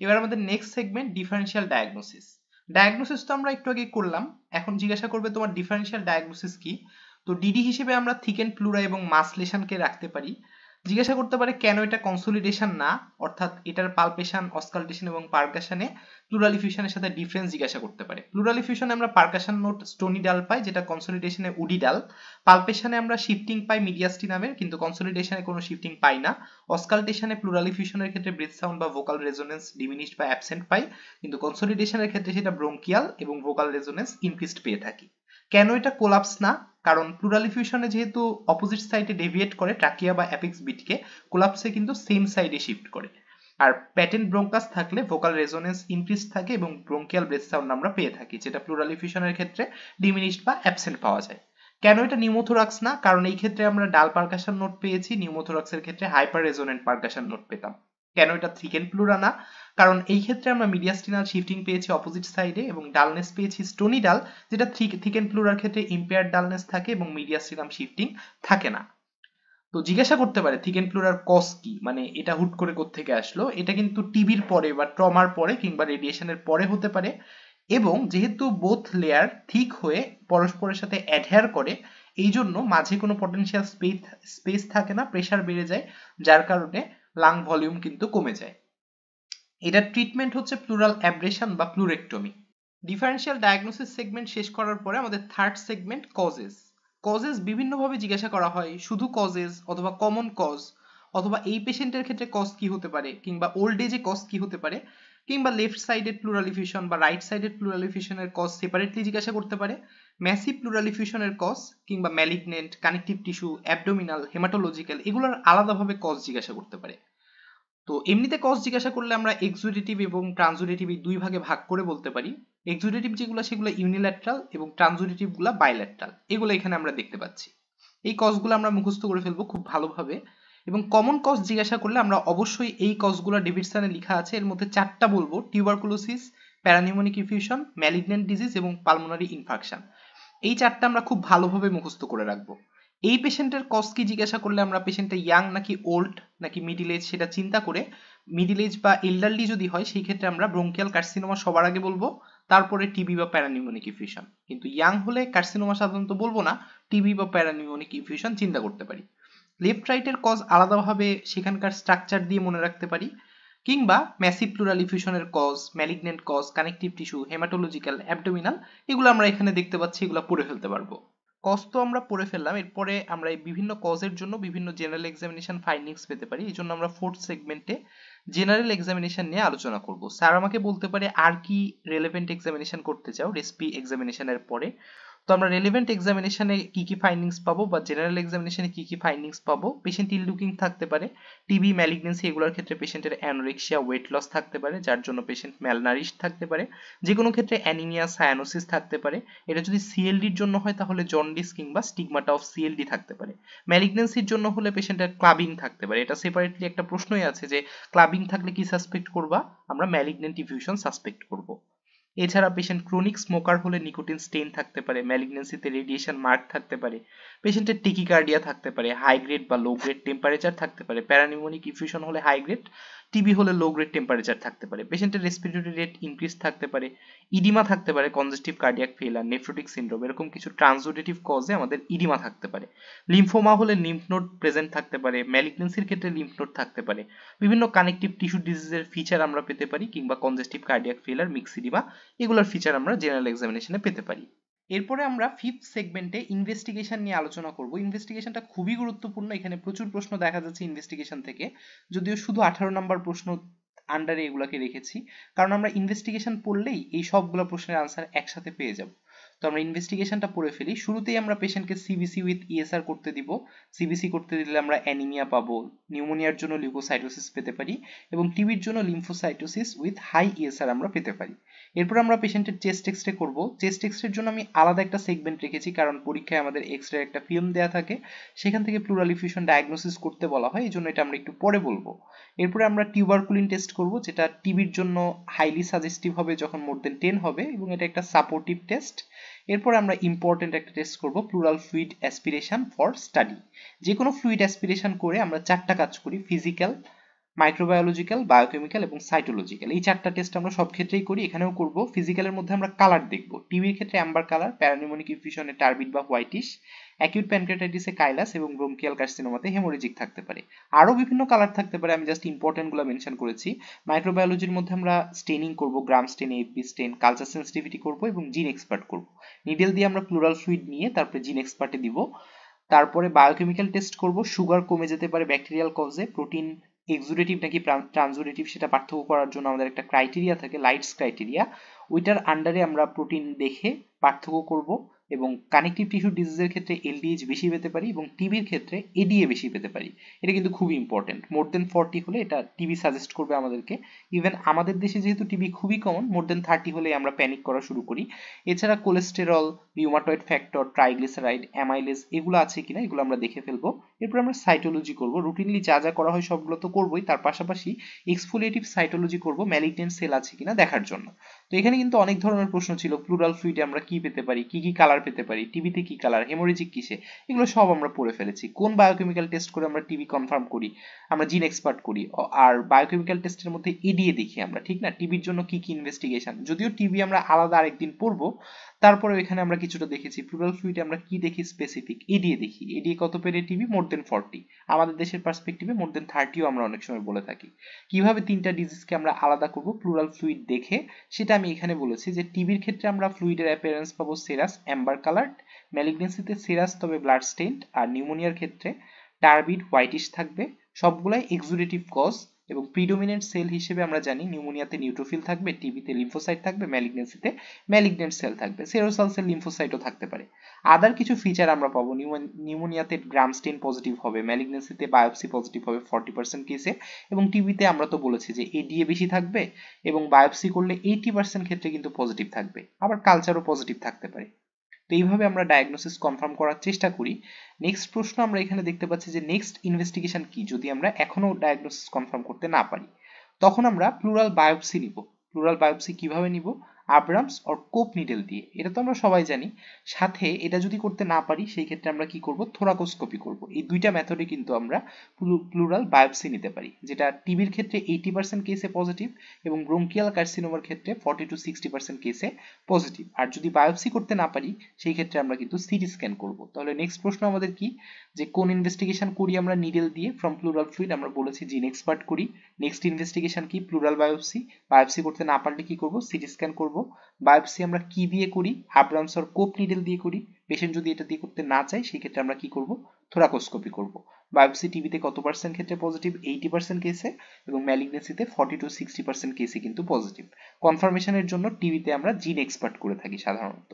এবার আমাদের next segment differential diagnosis. Diagnosis তো আমরা একটু আগে করলাম, এখন জিজ্ঞাসা করবে তোমার ডিফারেনশিয়াল ডায়াগনোসিস কি। তো ডিডি হিসেবে আমরা থিকেন প্লুরা এবং মাসলেশনকে রাখতে পারি। জিজ্ঞাসা করতে পারে কেন এটা কনসোলিডেশন না, অর্থাৎ এটার পালপেশন, অসকালটেশন এবং পারকাশনে প্লুরাল ইফিউশনের সাথে ডিফারেন্স জিজ্ঞাসা করতে পারে। প্লুরাল ইফিউশনে আমরা পারকাশন নোট স্টোনি ডাল পাই যেটা কনসোলিডেশনে উডি ডাল। পালপেশনে আমরা শিফটিং পাই মিডিয়াস্টিনামের, কিন্তু কনসোলিডেশনে কোনো শিফটিং পাই না। অসকালটেশনে প্লুরাল ইফিউশনের ক্ষেত্রে ব্রেথ সাউন্ড বা ভোকাল রেজোনেন্স ডিমিনিশড বা অ্যাবসেন্ট পাই, কিন্তু কনসোলিডেশনের ক্ষেত্রে সেটা ব্রোঙ্কিয়াল এবং ভোকাল রেজোনেন্স ইনক্রিজড পেয়ে থাকি। কেন এটা কোলাপস না? কারণ প্লুরাল ইফিউশনে যেহেতু অপোজিট সাইডে ডেভিয়েট করে ট্রাকিয়া বা অ্যাপেক্স বিটকে, কোলাপসে কিন্তু সেম সাইডে শিফট করে। আর প্যাটেন্ট ব্রোঙ্কাস থাকলে ভোকাল রেজোনেন্স ইনক্রিজ থাকে এবং ব্রোঙ্কিয়াল ব্রেথ সাউন্ড আমরা পেয়ে থাকি, যেটা প্লুরাল ইফিউশনের ক্ষেত্রে ডিমিনিশড বা অ্যাবসেন্ট পাওয়া যায়। কেন এটা নিউমোথোরাক্স না? কারণ এই ক্ষেত্রে আমরা ডাল পারকাশন নোট পেয়েছি, নিউমোথোরাক্সের ক্ষেত্রে হাইপার রেজোনেন্ট পারকাশন নোট পেতাম। কেন এটা থিকেন প্লুরা না? কারণ এই ক্ষেত্রে আমরা মিডিয়াস্টিনাল শিফটিং পেয়েছি অপোজিট সাইডে এবং ডালনেস পেয়েছি স্টোনি ডাল, যেটা থিকেন প্লুরার ক্ষেত্রে ইম্পেয়ার্ড ডালনেস থাকে এবং মিডিয়াস্টিনাম শিফটিং থাকে না। তো জিজ্ঞাসা করতে পারে থিকেন প্লুরার কজ কি, মানে এটা হুট করে কোত্থেকে আসলো। এটা কিন্তু টিবির পরে বা ট্রমার পরে কিংবা রেডিয়েশনের পরে হতে পারে, এবং যেহেতু বোথ লেয়ার থিক হয়ে পরস্পরের সাথে অ্যাডহেয়ার করে এই জন্য মাঝে কোনো পটেনশিয়াল স্পেস থাকে না, প্রেসার বেড়ে যায়, যার কারণে লাং ভলিউম কিন্তু কমে যায়। এটার ট্রিটমেন্ট হচ্ছে প্লুরাল অ্যাব্রেশন বা প্লুরেক্টমি। ডিফারেন্সিয়াল ডায়াগনোসিস সেগমেন্ট শেষ করার পরে আমাদের থার্ড সেগমেন্ট কজেস। কজেস বিভিন্নভাবে জিজ্ঞাসা করা হয়, শুধু কজেস অথবা কমন কজ, অথবা এই পেশেন্টের ক্ষেত্রে কজ কি হতে পারে, কিংবা ওল্ড এজে কজ কি হতে পারে, কিংবা লেফট সাইডেড প্লুরাল ইফিউশন বা রাইট সাইডেড প্লুরাল ইফিউশনের কজ সেপারেটলি জিজ্ঞাসা করতে পারে, ম্যাসিভ প্লুরাল ইফিউশনের কজ কিংবা malignant, connective tissue, abdominal, haematological এগুলোর আলাদাভাবে কজ জিজ্ঞাসা করতে পারে। তো এমনিতে কজ জিজ্ঞাসা করলে আমরা এক্সুডেটিভ এবং ট্রানজুডেটিভ এই দুই ভাগে ভাগ করে বলতে পারি। এক্সুডেটিভ যেগুলো সেগুলো ইউনিল্যাট্রাল এবং ট্রানজুডেটিভ গুলা বাইল্যাট্রাল, এগুলো এখানে আমরা দেখতে পাচ্ছি। এই কজগুলো আমরা মুখস্থ করে ফেলবো খুব ভালোভাবে। এবং কমন কজ জিজ্ঞাসা করলে আমরা অবশ্যই এই কজগুলো ডেভিডসনে লেখা আছে, এর মধ্যে চারটা বলবো: টিউবারকুলোসিস, প্যারানিউমোনিক ইনফিউশন, ম্যালিগন্যান্ট ডিজিজ এবং পালমোনারি ইনফাকশন। এই চারটা আমরা খুব ভালোভাবে মুখস্থ করে রাখবো। এই পেশেন্টের কজ কি জিজ্ঞাসা করলে আমরা পেশেন্টটা ইয়াং নাকি ওল্ড নাকি মিডিল এজ সেটা চিন্তা করে, মিডিল এজ বা এল্ডারলি যদি হয় সেই ক্ষেত্রে আমরা ব্রঙ্কিয়াল কার্সিনোমা সবার আগে বলবো, তারপরে টিবি বা প্যারানিউমোনিক ইনফিউশন। কিন্তু ইয়াং হলে কার্সিনোমা সাধারণত বলবো না, টিবি বা প্যারানিউমোনিক ইনফিউশন চিন্তা করতে পারি। লেফট রাইটের কজ আলাদাভাবে সেখানকার স্ট্রাকচার দিয়ে মনে রাখতে পারি, কিংবা ম্যাসিভ প্লুরাল ইফিউশনের cause, malignant cause, connective tissue, haematological, abdominal এগুলো আমরা এখানে দেখতে পাচ্ছি, এগুলো পড়ে ফেলতে পারবো। কজ তো আমরা পড়ে ফেললাম, এরপরে আমরা এই বিভিন্ন কজের জন্য বিভিন্ন জেনারেল এক্সামিনেশন ফাইন্ডিংস পেতে পারি। এই জন্য আমরা ফোর্থ সেগমেন্টে জেনারেল এক্সামিনেশন নিয়ে আলোচনা করব। স্যার আমাকে বলতে পারে আর কি রেলেভেন্ট এক্সামিনেশন করতে চাও রেসপি এক্সামিনেশনের পরে। তো আমরা রেলেভেন্ট এক্সামিনেশনে কি কি ফাইন্ডিংস পাবো বা জেনারেল এক্সামিনেশনে কি কি ফাইন্ডিংস পাবো? পেশেন্ট ইল লুকিং থাকতে পারে, টিবি, ম্যালিগনেন্সি এগুলোর ক্ষেত্রে পেশেন্টের অ্যানোরেক্সিয়া, ওয়েট লস থাকতে পারে যার জন্য পেশেন্ট ম্যালনারিশ থাকতে পারে, যে কোনো ক্ষেত্রে অ্যানিমিয়া, সায়ানোসিস থাকতে পারে। এটা যদি সিএলডির জন্য হয় তাহলে জন্ডিস কিংবা স্টিগমাটা অফ সিএলডি থাকতে পারে। ম্যালিগনেন্সির জন্য হলে পেশেন্টের ক্লাবিং থাকতে পারে। এটা সেপারেটলি একটা প্রশ্নই আছে যে ক্লাবিং থাকলে কি সাসপেক্ট করবা? আমরা ম্যালিগনেন্ট ইনফিউশন সাসপেক্ট করব। এছাড়া পেশেন্ট ক্রনিক স্মোকার হলে নিকোটিন স্টেইন থাকতে পারে, ম্যালিগনেন্সিতে রেডিয়েশন মার্ক থাকতে পারে, পেশেন্টের টিকিকার্ডিয়া থাকতে পারে, হাই গ্রেড বা লো গ্রেড টেম্পারেচার থাকতে পারে, প্যারানিউমোনিক ইনফিউশন হলে হাই গ্রেড, টিবি হলে লো গ্রেড টেম্পারেচার থাকতে পারে, পেশেন্টের রেসপিরেটরি রেট ইনক্রিজ থাকতে পারে, ইডিমা থাকতে পারে, congestive cardiac failure, nephrotic syndrome, এরকম কিছু ট্রান্সোডেটিভ কজে আমাদের ইডিমা থাকতে পারে। লিম্ফোমা হলে লিম্ফ নোড প্রেজেন্ট থাকতে পারে, ম্যালিগনেন্সির ক্ষেত্রে লিম্ফ নোড থাকতে পারে, বিভিন্ন কানেকটিভ টিস্যু ডিজিজের ফিচার আমরা পেতে পারি, কিংবা কনজেস্টিভ কার্ডিয়াক ফেইলার, মিক্সিডিমা এগুলোর ফিচার আমরা জেনারেল এক্সামিনেশনে পেতে পারি। এরপরে আমরা ফিফথ সেগমেন্টে ইনভেস্টিগেশন নিয়ে আলোচনা করব। ইনভেস্টিগেশনটা খুবই গুরুত্বপূর্ণ, এখানে প্রচুর প্রশ্ন দেখা যাচ্ছে ইনভেস্টিগেশন থেকে, যদিও শুধু 18 নম্বর প্রশ্ন আন্ডারে এগুলাকে রেখেছি, কারণ আমরা ইনভেস্টিগেশন পড়লেই এই সবগুলো প্রশ্নের আনসার একসাথে পেয়ে যাব। তো আমরা ইনভেস্টিগেশনটা পড়ে ফেলি। শুরুতেই আমরা পেশেন্টকে সিবিসি উইথ ইএসআর করতে দিব। সিবিসি করতে দিলে আমরা অ্যানিমিয়া পাবো, নিউমোনিয়ার জন্য লিউকোসাইটোসিস পেতে পারি, এবং টিবির জন্য লিম্ফোসাইটোসিস উইথ হাই ইএসআর আমরা পেতে পারি। এরপর আমরা পেশেন্টের চেস্ট এক্সরে করব। চেস্ট এক্সরের জন্য আমি আলাদা একটা সেগমেন্ট রেখেছি, কারণ পরীক্ষায় আমাদের এক্সরে একটা ফিল্ম দেওয়া থাকে, সেখান থেকে প্লুরাল ইফিউশন ডায়াগনোসিস করতে বলা হয়, এই জন্য এটা আমরা একটু পরে বলবো। এরপরে আমরা টিউবারকুলিন টেস্ট করব, যেটা টিবির জন্য হাইলি সাজেস্টিভ হবে যখন মোর দেন 10 হবে, এবং এটা একটা সাপোর্টিভ টেস্ট। এরপর আমরা ইম্পর্টেন্ট একটা টেস্ট করব, plural fluid aspiration for study. যে কোনো ফ্লুইড অ্যাসপিরেশন করে আমরা চারটা কাজ করি: ফিজিক্যাল, মাইক্রোবায়োলজিক্যাল, বায়োকেমিক্যাল এবং সাইটোলজিক্যাল। এই চারটা টেস্ট আমরা সব ক্ষেত্রেই করি, এখানেও করব। ফিজিক্যালের মধ্যে আমরা কালার দেখব, টিবির ক্ষেত্রে অ্যাম্বার কালার, প্যারানিউমোনিক ইনফিউশনে টার্বিড বা হোয়াইটিশ, অ্যাকিউট প্যানক্রিয়াটাইটিসে কাইলাস এবং ব্রোঙ্কিয়াল কার্সিনোমাতে হেমোরেজিক থাকতে পারে। আরও বিভিন্ন কালার থাকতে পারে, আমি জাস্ট ইম্পর্টেন্ট গুলো মেনশন করেছি। মাইক্রোবায়োলজির মধ্যে আমরা স্টেনিং করব, গ্রাম স্টেন, এফবি স্টেন, কালচার সেন্সিটিভিটি করব এবং জিন এক্সপার্ট করব। নিডেল দিয়ে আমরা প্লুরাল ফ্লুইড নিয়ে তারপরে জিন এক্সপার্টে দিব। তারপরে বায়োকেমিক্যাল টেস্ট করব, সুগার কমে যেতে পারে ব্যাকটেরিয়াল কজে, প্রোটিন এক্সুডেটিভ নাকি ট্রান্সুডেটিভ সেটা পার্থক্য করার জন্য আমাদের একটা ক্রাইটেরিয়া থাকে, লাইটস ক্রাইটেরিয়া, ওইটার আন্ডারে আমরা প্রোটিন দেখে পার্থক্য করব। এবং কানেকটিভ টিস্যু ডিজিজের ক্ষেত্রে এলডিএইচ বেশি পেতে পারি এবং টিবির ক্ষেত্রে এডিএ বেশি পেতে পারি। এটা কিন্তু খুবই ইম্পর্টেন্ট, মোর দেন 40 হলে এটা টিবি সাজেস্ট করবে আমাদেরকে। ইভেন আমাদের দেশে যেহেতু টিবি খুবই কমন, মোর দেন 30 হলে আমরা প্যানিক করা শুরু করি। এছাড়া cholesterol, rheumatoid factor, triglyceride, amylase এগুলো আছে কিনা এগুলো আমরা দেখে ফেলবো। এরপর আমরা সাইটোলজি করব, রুটিনলি যা যা করা হয় সবগুলো তো করবোই, তার পাশাপাশি এক্সফোলিয়েটিভ সাইটোলজি করব ম্যালিগন্যান্ট সেল আছে কিনা দেখার জন্য। তো এখানে কিন্তু অনেক ধরনের প্রশ্ন ছিল, প্লুরাল ফ্লুইডে আমরা কি পেতে পারি, কি কি কালার পেতে পারি, টিবিতে কি কালার, হেমোরেজিক কিসে, এগুলো সব আমরা পড়ে ফেলেছি। কোন বায়োকেমিক্যাল টেস্ট করে আমরা টিবি কনফার্ম করি, আমরা জিন এক্সপার্ট করি, আর বায়োকেমিক্যাল টেস্টের মধ্যে এডিএ দেখি আমরা, ঠিক না? টিবির জন্য কি কি ইনভেস্টিগেশন, যদিও টিবি আমরা আলাদা আরেকদিন পড়বো, তারপরে এখানে আমরা কিছুটা দেখেছি। প্লুরাল ফ্লুইডে আমরা কি দেখি স্পেসিফিক, এডিএ দেখি, এডিএ কত পেলে টিবি, মোর দেন 40, আমাদের দেশের পার্সপেক্টিভে মোর দেন 30ও আমরা অনেক সময় বলে থাকি। কিভাবে তিনটা ডিজিজকে আমরা আলাদা করব প্লুরাল ফ্লুইড দেখে, সেটা আমি এখানে বলেছি যে টিবির ক্ষেত্রে আমরা ফ্লুইডের অ্যাপিয়ারেন্স পাবো সেরাস অ্যাম্বার কালার্ড, ম্যালিগনেন্সিতে সেরাস তবে ব্লাড স্টেইনড, আর নিউমোনিয়ার ক্ষেত্রে টার্বিড হোয়াইটিশ থাকবে। সবগুলাই এক্সুডেটিভ কজ এবং প্রিডোমিনেন্ট সেল হিসেবে আমরা জানি নিউমোনিয়াতে নিউট্রোফিল থাকবে, টিবিতে লিম্ফোসাইট থাকবে, ম্যালিগনেন্সিতে ম্যালিগনেন্ট সেল থাকবে, সেরোসাল সেল লিম্ফোসাইটও থাকতে পারে। আদার কিছু ফিচার আমরা পাবো, নিউমোনিয়াতে গ্রামস্টেন পজিটিভ হবে, ম্যালিগনেন্সিতে বায়োপসি পজিটিভ হবে 40% কেসে, এবং টিবিতে আমরা তো বলেছি যে এডিএ বেশি থাকবে এবং বায়োপসি করলে 80% ক্ষেত্রে কিন্তু পজিটিভ থাকবে, আবার কালচারও পজিটিভ থাকতে পারে। তো এইভাবে আমরা ডায়াগনোসিস কনফার্ম করার চেষ্টা করি। নেক্সট প্রশ্ন আমরা এখানে দেখতে পাচ্ছি যে নেক্সট ইনভেস্টিগেশন কি, যদি আমরা এখনো ডায়াগনোসিস কনফার্ম করতে না পারি, তখন আমরা প্লুরাল বায়োপসি নিব। প্লুরাল বায়োপসি কিভাবে নিব? আব্রামস অর কোপ নিডেল দিয়ে, এটা তো আমরা সবাই জানি। সাথে এটা যদি করতে না পারি সেই ক্ষেত্রে আমরা কি করব? থোরাকোস্কোপি করব। এই দুইটা মেথডে কিন্তু আমরা প্লুরাল বায়োপসি নিতে পারি, যেটা টিবির ক্ষেত্রে 80% কেসে পজিটিভ এবং ব্রোঙ্কিয়াল কার্সিনোমার ক্ষেত্রে 40 to 60% কেসে পজিটিভ। আর যদি বায়োপসি করতে না পারি সেই ক্ষেত্রে আমরা কিন্তু সিটি স্ক্যান করব। তাহলে নেক্সট প্রশ্ন আমাদের কি, যে কোন ইনভেস্টিগেশন করি আমরা নিডেল দিয়ে ফ্রম প্লুরাল ফ্লুইড? আমরা বলেছি জিন এক্সপার্ট করি। নেক্সট ইনভেস্টিগেশন কি? Plural biopsy. বায়োপসি করতে না পারলে কি করব? সিটি স্ক্যান করব। বায়োপসি আমরা কি দিয়ে করি? আব্রামস অর কোপ নিডেল দিয়ে করি। পেশেন্ট যদি এটা দিয়ে করতে না চায় সেই ক্ষেত্রে আমরা কি করব? থোরাকোস্কোপি করব। বায়োপসি টিবিতে কত পার্সেন্ট ক্ষেত্রে পজিটিভ? 80% কেসে, এবং ম্যালিগনেন্সিতে 40 to 60% কেসে কিন্তু পজিটিভ। কনফার্মেশনের জন্য টিবিতে আমরা জিন এক্সপার্ট করে থাকি সাধারণত।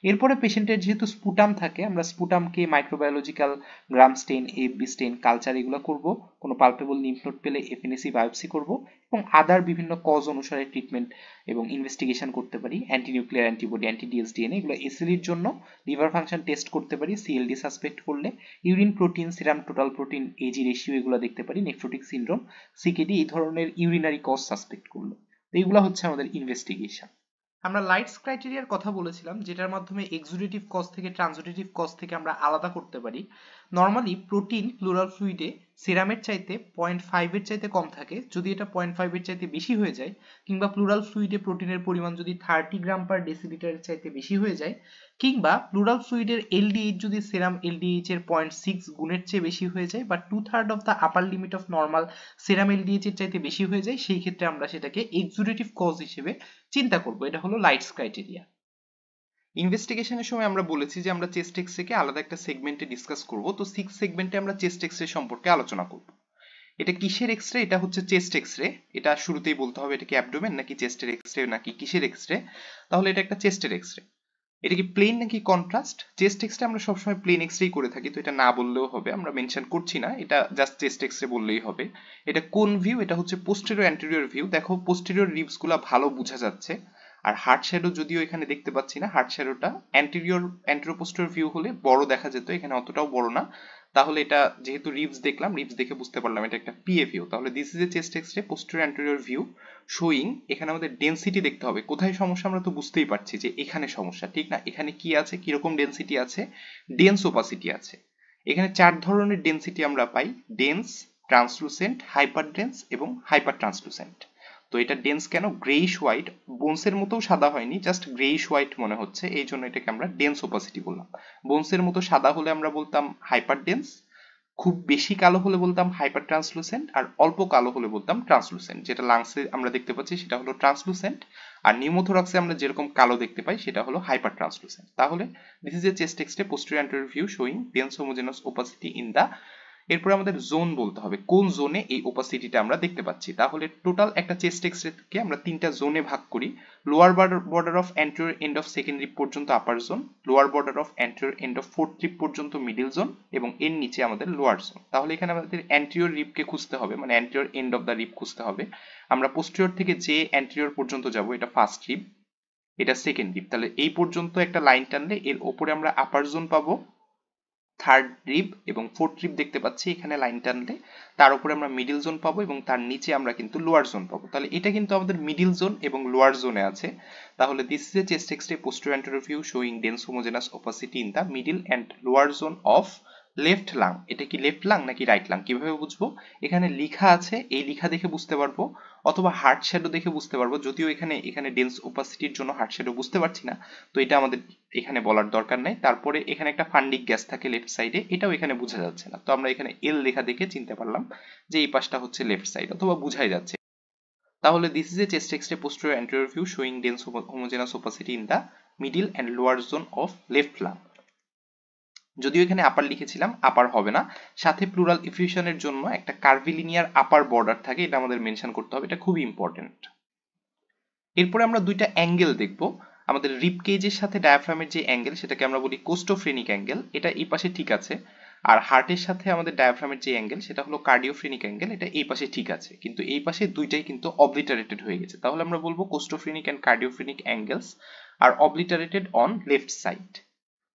এরপরে পেশেন্টের যেহেতু স্পুটাম থাকে, আমরা স্পুটামকে মাইক্রোবায়োলজিক্যাল গ্রাম স্টেইন, এফবি স্টেইন, কালচার এগুলো করব। কোনো পালপেবল লিম্ফ নোড পেলে এফএনএসি বায়োপসি করব, এবং আদার বিভিন্ন কজ অনুসারে ট্রিটমেন্ট এবং ইনভেস্টিগেশন করতে পারি। অ্যান্টি নিউক্লিয়ার অ্যান্টিবডি, অ্যান্টি ডিএসডিএনএ, এগুলো এসএলির জন্য লিভার ফাংশন টেস্ট করতে পারি সিএলডি সাসপেক্ট করলে। Urine protein, serum total protein, AG ratio এগুলো দেখতে পারি। নেফ্রোটিক সিনড্রোম, সিকেডি, এই ধরনের ইউরিনারি কজ সাসপেক্ট করলে। তো এইগুলো হচ্ছে আমাদের ইনভেস্টিগেশন। আমরা লাইটস ক্রাইটেরিয়ার কথা বলেছিলাম, যেটার মাধ্যমে এক্সুডেটিভ কজ থেকে ট্রান্সুডেটিভ কজ থেকে আমরা আলাদা করতে পারি। নর্মালি প্রোটিন প্লুরাল ফ্লুইডে সিরামের চাইতে 0.5 এর চাইতে কম থাকে। যদি এটা 0.5 এর চাইতে বেশি হয়ে যায়, কিংবা প্লুরাল ফ্লুইডে প্রোটিনের পরিমাণ যদি 30 গ্রাম পার ডেসিলিটারের চাইতে বেশি হয়ে যায়, কিংবা প্লুরাল ফ্লুইডের এলডিএইচ যদি সেরাম এলডিএইচ এর 0.6 গুণের চেয়ে বেশি হয়ে যায়, বা 2/3 of the upper limit of normal serum LDH এর চাইতে বেশি হয়ে যায়, সেই ক্ষেত্রে আমরা সেটাকে এক্সুডেটিভ কজ হিসেবে চিন্তা করব। এটা হলো লাইটস ক্রাইটেরিয়া। ইনভেস্টিগেশনের সময় আমরা বলেছি যে আমরা চেস্ট এক্সরেকে আলাদা একটা সেগমেন্টে ডিসকাস করব। তো 6 সেগমেন্টে আমরা চেস্ট এক্সরে সম্পর্কে আলোচনা করব। এটা কিসের এক্সরে? এটা হচ্ছে চেস্ট এক্সরে। এটা শুরুতেই বলতে হবে, এটা কি অ্যাবডোমেন নাকি চেস্টের এক্সরে নাকি কিসের এক্সরে? তাহলে এটা একটা চেস্টের এক্সরে। এটা কি প্লেন নাকি কন্ট্রাস্ট? চেস্ট এক্সরে আমরা সবসময় প্লেন এক্সরেই করে থাকি, তো এটা না বললেও হবে, আমরা মেনশন করছি না, এটা জাস্ট চেস্ট এক্সরে বললেই হবে। এটা কোন ভিউ? এটা হচ্ছে পোস্টেরিয়র অ্যান্টেরিয়র ভিউ। দেখো পোস্টেরিয়র রিবস গুলা ভালো বোঝা যাচ্ছে। আর হার্ট শ্যাডো যদিও এখানে দেখতে পাচ্ছি না, হার্ট শ্যাডোটা অ্যান্টেরো-পোস্টেরিয়র ভিউ হলে বড় দেখা যেত, এখানে অতটাও বড় না। তাহলে এটা যেহেতু রিবস দেখলাম, রিবস দেখে বুঝতে পারলাম এটা একটা পিএ ভিউ। তাহলে this is a chest X-ray posterior anterior view showing. এখানে আমাদের ডেনসিটি দেখতে হবে। কোথায় সমস্যা? আমরা তো বুঝতেই পারছি যে এখানে সমস্যা, ঠিক না? এখানে কি আছে, কিরকম ডেনসিটি আছে? ডেন্স ওপাসিটি আছে। এখানে 4 ধরনের ডেনসিটি আমরা পাই: ডেন্স, ট্রান্সলুসেন্ট, হাইপার ডেন্স এবং হাইপার ট্রান্সলুসেন্ট। তো এটা ডেন্স কেন? গ্রেইশ হোয়াইট, বোনসের মতোও সাদা হয়নি, জাস্ট গ্রেইশ হোয়াইট মনে হচ্ছে, এই জন্য এটাকে আমরা ডেন্স ওপাসিটি বললাম। বোনসের মতো সাদা হলে আমরা বলতাম হাইপার ডেন্স, খুব বেশি কালো হলে বলতাম হাইপার ট্রান্সলুসেন্ট, আর অল্প কালো হলে বলতাম ট্রান্সলুসেন্ট। যেটা লাংসে আমরা দেখতে পাচ্ছি সেটা হলো ট্রান্সলুসেন্ট, আর নিউমোথোরাক্সে আমরা যেরকম কালো দেখতে পাই সেটা হলো হাইপার ট্রান্সলুসেন্ট। তাহলে this is a chest X-ray posterior anterior view showing dense homogeneous opacity in the. এরপরে আমাদের জোন বলতে হবে, কোন জোনে এই ওপাসিটিটা আমরা দেখতে পাচ্ছি। তাহলে টোটাল একটা চেস্ট এক্সরেকে আমরা 3টা জোনে ভাগ করি। Lower border of anterior end of second rib পর্যন্ত upper zone, lower border of anterior end of fourth rib পর্যন্ত মিডল জোন, এবং এর নিচে আমাদের লোয়ার জোন। তাহলে এখানে আমাদের অ্যান্টেরিয়র রিবকে খুঁজতে হবে, মানে anterior end of the rib খুঁজতে হবে। আমরা পোস্টেরিয়র থেকে যে অ্যান্টেরিয়র পর্যন্ত যাব, এটা ফার্স্ট রিব, এটা সেকেন্ড রিব। তাহলে এই পর্যন্ত একটা লাইন টানলে এর ওপরে আমরা আপার জোন পাবো, থার্ড রিব এবং ফোর্থ রিব দেখতে পাচ্ছি এখানে লাইন টানলে, তার উপরে আমরা মিডল জোন পাবো এবং তার নিচে আমরা কিন্তু লোয়ার জোন পাবো। তাহলে এটা কিন্তু আমাদের মিডল জোন এবং লোয়ার জোনে আছে। তাহলে this is a chest X-ray posterior anterior view showing dense homogeneous opacity in the middle and lower zone of left lung, এটা কি লেফট লাং নাকি রাইট লাং কিভাবে বুঝবো? এখানে লেখা আছে, এই লেখা দেখে বুঝতে পারবো, অথবা হার্ট শ্যাডো দেখে বুঝতে পারবো। যদিও এখানে ডেন্স ওপাসিটির জন্য হার্ট শ্যাডো বুঝতে পারছি না, তো এটা আমাদের এখানে বলার দরকার নাই। তারপরে এখানে একটা ফান্ডিক গ্যাস থাকে লেফট সাইডে, এটাও এখানে বোঝা যাচ্ছে না, তো আমরা এখানে এল লেখা দেখে চিনতে পারলাম যে এই পাশটা হচ্ছে লেফট সাইড, অথবা বুঝাই যাচ্ছে। তাহলে this is a chest X-ray posterior anterior view showing dense homogeneous opacity in the middle and lower zone of left lung. যদিও এখানে আপার লিখেছিলাম, আপার হবে না, সাথে প্লুরাল ইফিউশনের জন্য একটা কার্ভিলিনিয়ার আপার বর্ডার থাকে, এটা আমাদের মেনশন করতে হবে, এটা খুবই ইম্পর্টেন্ট। এরপরে আমরা দুইটা অ্যাঙ্গেল দেখব। আমাদের রিব কেজের সাথে ডায়াফ্রামের যে অ্যাঙ্গেল সেটাকে আমরা বলি কোস্টোফ্রেনিক অ্যাঙ্গেল, এটা এই পাশে ঠিক আছে। আর হার্টের সাথে আমাদের ডায়াফ্রামের যে অ্যাঙ্গেল সেটা হলো কার্ডিওফ্রেনিক অ্যাঙ্গেল, এটা এই পাশে ঠিক আছে, কিন্তু এই পাশে দুইটাই কিন্তু অবলিটারেটেড হয়ে গেছে। তাহলে আমরা বলবো কোস্টোফ্রেনিক অ্যান্ড কার্ডিওফ্রেনিক অ্যাঙ্গেলস আর অবলিটারেটেড অন লেফট সাইড।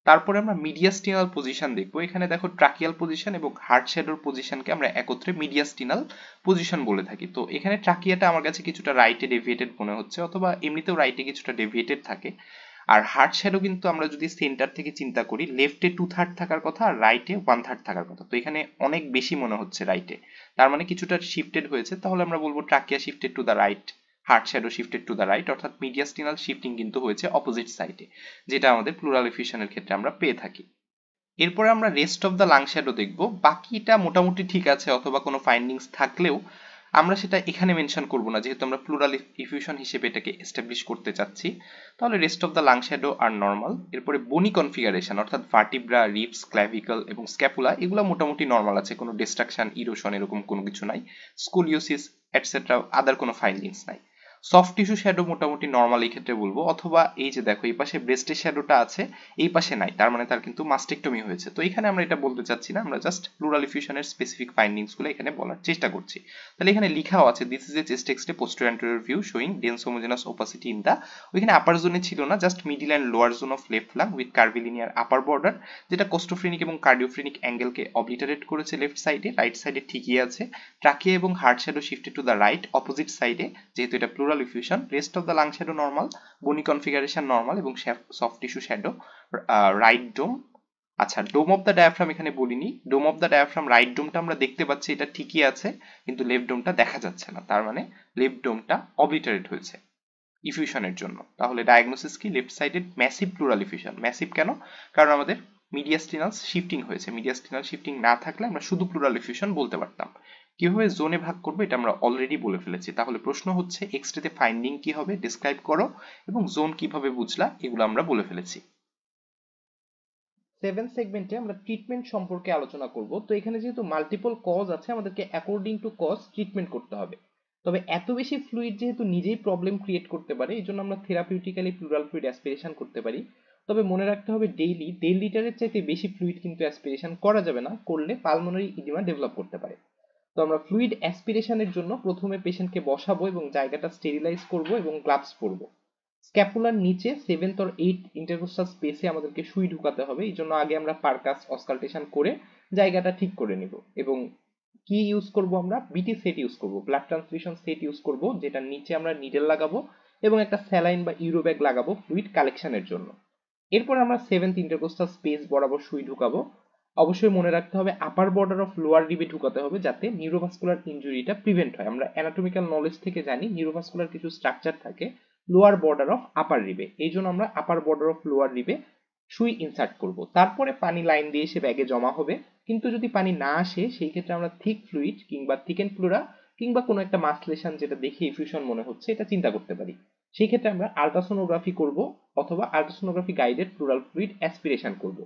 তারপরে আমরা মিডিয়াস্টিনাল পজিশন দেখবো। এখানে দেখো ট্রাকিয়াল পজিশন এবং হার্ট শ্যাডোর পজিশনকে আমরা একত্রে মিডিয়াস্টিনাল পজিশন বলে থাকি। তো এখানে ট্রাকিয়াটা আমার কাছে কিছুটা রাইটে ডেভিয়েটেড মনে হচ্ছে, অথবা এমনিতেও রাইটে কিছুটা ডেভিয়েটেড থাকে। আর হার্ট শ্যাডো কিন্তু আমরা যদি সেন্টার থেকে চিন্তা করি, লেফটে 2/3 থাকার কথা আর রাইটে 1/3 থাকার কথা, তো এখানে অনেক বেশি মনে হচ্ছে রাইটে, তার মানে কিছুটা শিফটেড হয়েছে। তাহলে আমরা বলবো trachea shifted to the right, heart shadow shifted to the right, অর্থাৎ মিডিয়াস্টিনাল শিফটিং কিন্তু হয়েছে অপোজিট সাইডে, যেটা আমাদের প্লুরাল এফিউশনের ক্ষেত্রে আমরা পেয়ে থাকি। এরপরে আমরা rest of the lung shadow দেখব। বাকিটা মোটামুটি ঠিক আছে, অথবা কোনো ফাইন্ডিংস থাকলেও আমরা সেটা এখানে মেনশন করব না, যেহেতু আমরা প্লুরাল ইফিউশন হিসেবে এটাকে এস্টাবলিশ করতে চাচ্ছি। তাহলে rest of the lung shadow আর নর্মাল। এরপরে বনি কনফিগারেশন, অর্থাৎ ভার্টিব্রা, রিবস, ক্ল্যাভিকল এবং স্ক্যাপুলা, এগুলো মোটামুটি নর্মাল আছে, কোনো ডিস্ট্রাকশন, ইরোশন এরকম কোনো কিছু নাই। স্কুলিওসিস এটসেট্রা আদার কোনো ফাইন্ডিংস নাই। সফট টিস্যু শ্যাডো মোটামুটি নর্মাল এই ক্ষেত্রে বলবো, অথবা এই যে দেখো এই পাশে ব্রেস্টের শ্যাডোটা আছে, এই পাশে নাই, তার মানে তার কিন্তু মাস্টেক্টমি হয়েছে। তো এখানে আমরা এটা বলতে চাচ্ছি না, আমরা জাস্ট প্লুরাল ইফিউশনের স্পেসিফিক ফাইন্ডিংস গুলো এখানে বলার চেষ্টা করছি। তাহলে এখানে লেখাও আছে this is a chest X-ray posterior anterior view showing dense homogeneous opacity in the, ওইখানে আপার জোনে ছিল না, just middle and lower zone of left lung with curvilinear upper border, যেটা কোস্টোফ্রেনিক এবং কার্ডিওফ্রেনিক অ্যাঙ্গেলকে অবলিটারেট করেছে লেফট সাইডে, রাইট সাইডে ঠিকই আছে। ট্রাকিয়া এবং heart shadow shifted to the right opposite সাইডে, যেহেতু এটা pleural effusion. Rest of the lung shadow normal, বনি কনফিগারেশন নর্মাল এবং সফট টিস্যু শ্যাডো রাইট ডোম। আচ্ছা, ডোম অফ দ্য ডায়াফ্রাম এখানে বলিনি, ডোম অফ দ্য ডায়াফ্রাম রাইট ডোমটা আমরা দেখতে পাচ্ছি, এটা ঠিকই আছে, কিন্তু লেফট ডোমটা দেখা যাচ্ছে না, তার মানে লেফট ডোমটা অবলিটারেট হয়েছে ইফিউশনের জন্য। তাহলে ডায়াগনোসিস কি? Left sided massive pleural effusion. Massive কেন? কারণ আমাদের মিডিয়াস্টিনাল শিফটিং হয়েছে, মিডিয়াস্টিনাল শিফটিং না থাকলে আমরা শুধু প্লুরাল ইফিউশন বলতে পারতাম। কিভাবে জোনে ভাগ করবো এটা আমরা অলরেডি বলে ফেলেছি। তাহলে প্রশ্ন হচ্ছে এক্স-রেতে ফাইন্ডিং কি হবে, ডিসক্রাইব করো, এবং জোন কিভাবে বুঝলা, এগুলো আমরা বলে ফেলেছি। 7 সেগমেন্টে আমরা ট্রিটমেন্ট সম্পর্কে আলোচনা করব। তো এখানে যেহেতু মাল্টিপল কজ আছে, আমাদেরকে অ্যাকর্ডিং টু কজ ট্রিটমেন্ট করতে হবে। তবে এত বেশি ফ্লুইড যেহেতু নিজেই প্রবলেম ক্রিয়েট করতে পারে, এই জন্য আমরা থেরাপিউটিক্যালি প্লুরাল ফ্লুইড অ্যাসপিরেশন করতে পারি। তবে মনে রাখতে হবে ডেইলি 1.5 লিটারের চাইতে বেশি ফ্লুইড কিন্তু অ্যাসপিরেশন করা যাবে না, করলে পালমোনারি ইডিমা ডেভেলপ করতে পারে। তো আমরা ফ্লুইড অ্যাসপিরেশনের জন্য প্রথমে পেশেন্টকে বসাবো এবং জায়গাটা স্টেরিলাইজ করব এবং গ্লাভস পরবো। স্ক্যাপুলার নিচে 7th or 8th ইন্টারকোস্টাল স্পেসে আমাদেরকে সুই ঢুকাতে হবে, এই জন্য আগে আমরা পারকাস অসকালটেশন করে জায়গাটা ঠিক করে নিব। এবং কি ইউজ করব? আমরা বিটি সেট ইউজ করব, ব্লাড ট্রান্সফিউশন সেট ইউজ করব, যেটা নিচে আমরা নিডেল লাগাবো এবং একটা স্যালাইন বা ইউরোব্যাগ লাগাবো ফ্লুইড কালেকশনের জন্য। এরপর আমরা 7th ইন্টারকোস্টাল স্পেস বরাবর সুই ঢুকাবো। অবশ্যই মনে রাখতে হবে আপার বর্ডার অফ লোয়ার রিবে ঢুকাতে হবে, যাতে নিউরোভাস্কুলার ইনজুরিটা প্রিভেন্ট হয়। আমরা অ্যানাটমিক্যাল নলেজ থেকে জানি নিউরোভাস্কুলার কিছু স্ট্রাকচার থাকে লোয়ার বর্ডার অফ আপার রিবে, এই জন্য আমরা আপার বর্ডার অফ লোয়ার রিবে সুই ইনসার্ট করব। তারপরে পানি লাইন দিয়ে এসে ব্যাগে জমা হবে, কিন্তু যদি পানি না আসে সেই ক্ষেত্রে আমরা থিক ফ্লুইড কিংবা থিকেন প্লুরা কিংবা কোনো একটা মাসলেশন যেটা দেখে ইফিউশন মনে হচ্ছে এটা চিন্তা করতে পারি। সেই ক্ষেত্রে আমরা আলট্রাসোনোগ্রাফি করব, অথবা ultrasonography guided plural fluid aspiration করব।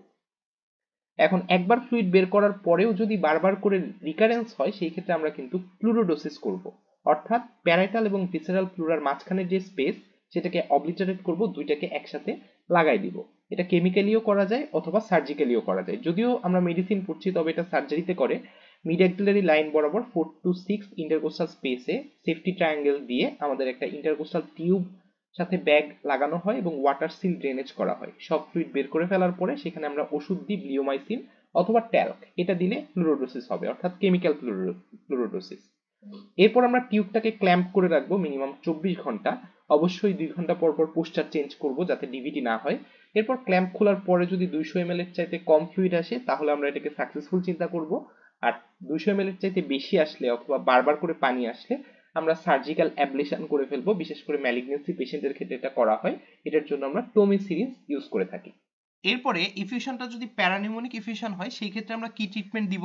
এখন একবার ফ্লুইড বের করার পরেও যদি বারবার করে রিকারেন্স হয়, সেই ক্ষেত্রে আমরা কিন্তু প্লুরোডোসিস করব, অর্থাৎ প্যারাইটাল এবং ভিসেরাল প্লুরার মাঝখানের যে স্পেস সেটাকে অবলিটারেট করব, দুইটাকে একসাথে লাগাই দিব। এটা কেমিক্যালিও করা যায় অথবা সার্জিক্যালিও করা যায়। যদিও আমরা মেডিসিন পড়ছি, তবে এটা সার্জারিতে করে। মিড অ্যাক্সিলারি লাইন বরাবর 4 to 6 ইন্টারকোস্টাল স্পেসে সেফটি ট্রায়াঙ্গেল দিয়ে আমাদের একটা ইন্টারকোস্টাল টিউব সাথে ব্যাগ লাগানো হয় এবং ওয়াটার সিল ড্রেনেজ করা হয়। সব ফ্লুইড বের করে ফেলার পরে সেখানে আমরা ওষুধ দিই, ব্লিওমাইসিন অথবা ট্যাল্ক, এটা দিলে প্লুরোডোসিস হবে, অর্থাৎ কেমিক্যাল প্লুরোডোসিস। এরপর আমরা টিউবটাকে ক্ল্যাম্প করে রাখবো মিনিমাম 24 ঘন্টা। অবশ্যই 2 ঘন্টা পর পর পুশচার চেঞ্জ করব যাতে ডিভিটি না হয়। এরপর ক্ল্যাম্প খোলার পরে যদি 200 ml এর চাইতে কম ফ্লুইড আসে তাহলে আমরা এটাকে সাকসেসফুল চিন্তা করব। আর 200 ml এর চাইতে বেশি আসলে অথবা বারবার করে পানি আসলে আমরা সার্জিক্যাল অ্যাবলেশন করে ফেলবো। বিশেষ করে ম্যালিগনেন্সি পেশেন্টের ক্ষেত্রে এটা করা হয়। এটার জন্য আমরা টোমি সিরিঞ্জ ইউজ করে থাকি। এরপরে ইফিউশনটা যদি প্যারানিউমোনিক ইফিউশন হয় সেই ক্ষেত্রে আমরা কি ট্রিটমেন্ট দিব?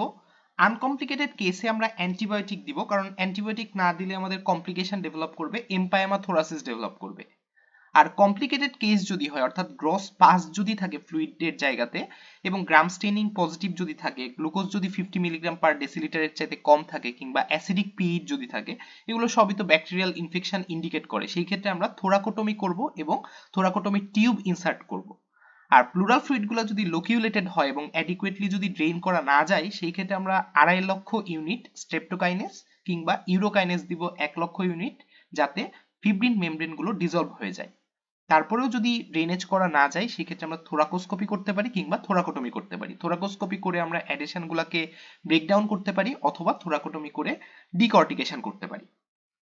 আনকমপ্লিকেটেড কেসে আমরা অ্যান্টিবায়োটিক দিব, কারণ অ্যান্টিবায়োটিক না দিলে আমাদের কমপ্লিকেশন ডেভেলপ করবে, এমপাইমা থোরাসিস ডেভেলপ করবে। আর কমপ্লিকেটেড কেস যদি হয় অর্থাৎ গ্রস পাস যদি থাকে ফ্লুইডের জায়গাতে এবং গ্রাম স্টেনিং পজিটিভ যদি থাকে, গ্লুকোজ যদি 50 মিলিগ্রাম পার ডেসিলিটারের চাইতে কম থাকে কিংবা অ্যাসিডিক পিএইচ যদি থাকে, এগুলো সবই তো ব্যাকটেরিয়াল ইনফেকশন ইন্ডিকেট করে। সেই ক্ষেত্রে আমরা থোরাকোটমি করব এবং থোরাকোটমি টিউব ইনসার্ট করব। আর প্লুরাল ফ্লুইডগুলো যদি লোকিউলেটেড হয় এবং অ্যাডিকুয়েটলি যদি ড্রেন করা না যায় সেই ক্ষেত্রে আমরা 2.5 লক্ষ ইউনিট স্ট্রেপ্টোকাইনেস কিংবা ইউরোকাইনেস দিব 1 লক্ষ ইউনিট, যাতে ফিব্রিন মেমব্রেনগুলো ডিসলভ হয়ে যায়। তারপরেও যদি ড্রেনেজ করা না যায় সেক্ষেত্রে আমরা থোরাকোস্কোপি করতে পারি কিংবা থোরাকোটমি করতে পারি। থোরাকোস্কোপি করে আমরা অ্যাডেশনগুলোকে ব্রেকডাউন করতে পারি অথবা থোরাকোটমি করে ডিকর্টিকেশন করতে পারি।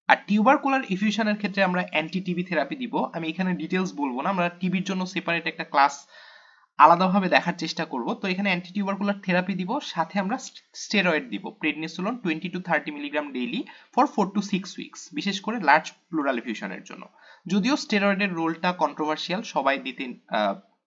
আর টিউবারকুলার ইফিউশনের ক্ষেত্রে আমরা অ্যান্টি টিবি থেরাপি দিব। আমি এখানে ডিটেলস বলবো না, আমরা টিবির জন্য সেপারেট একটা ক্লাস আলাদাভাবে দেখার চেষ্টা করব। তো এখানে অ্যান্টি টিউবারকুলার থেরাপি দিব, সাথে আমরা স্টেরয়েড দিব prednisolone 20 to 30 milligram daily for 4 to 6 weeks, বিশেষ করে লার্জ প্লুরাল ইফিউশনের জন্য। যদিও স্টেরয়েডের রোলটা কন্ট্রোভার্সিয়াল, সবাই দিতে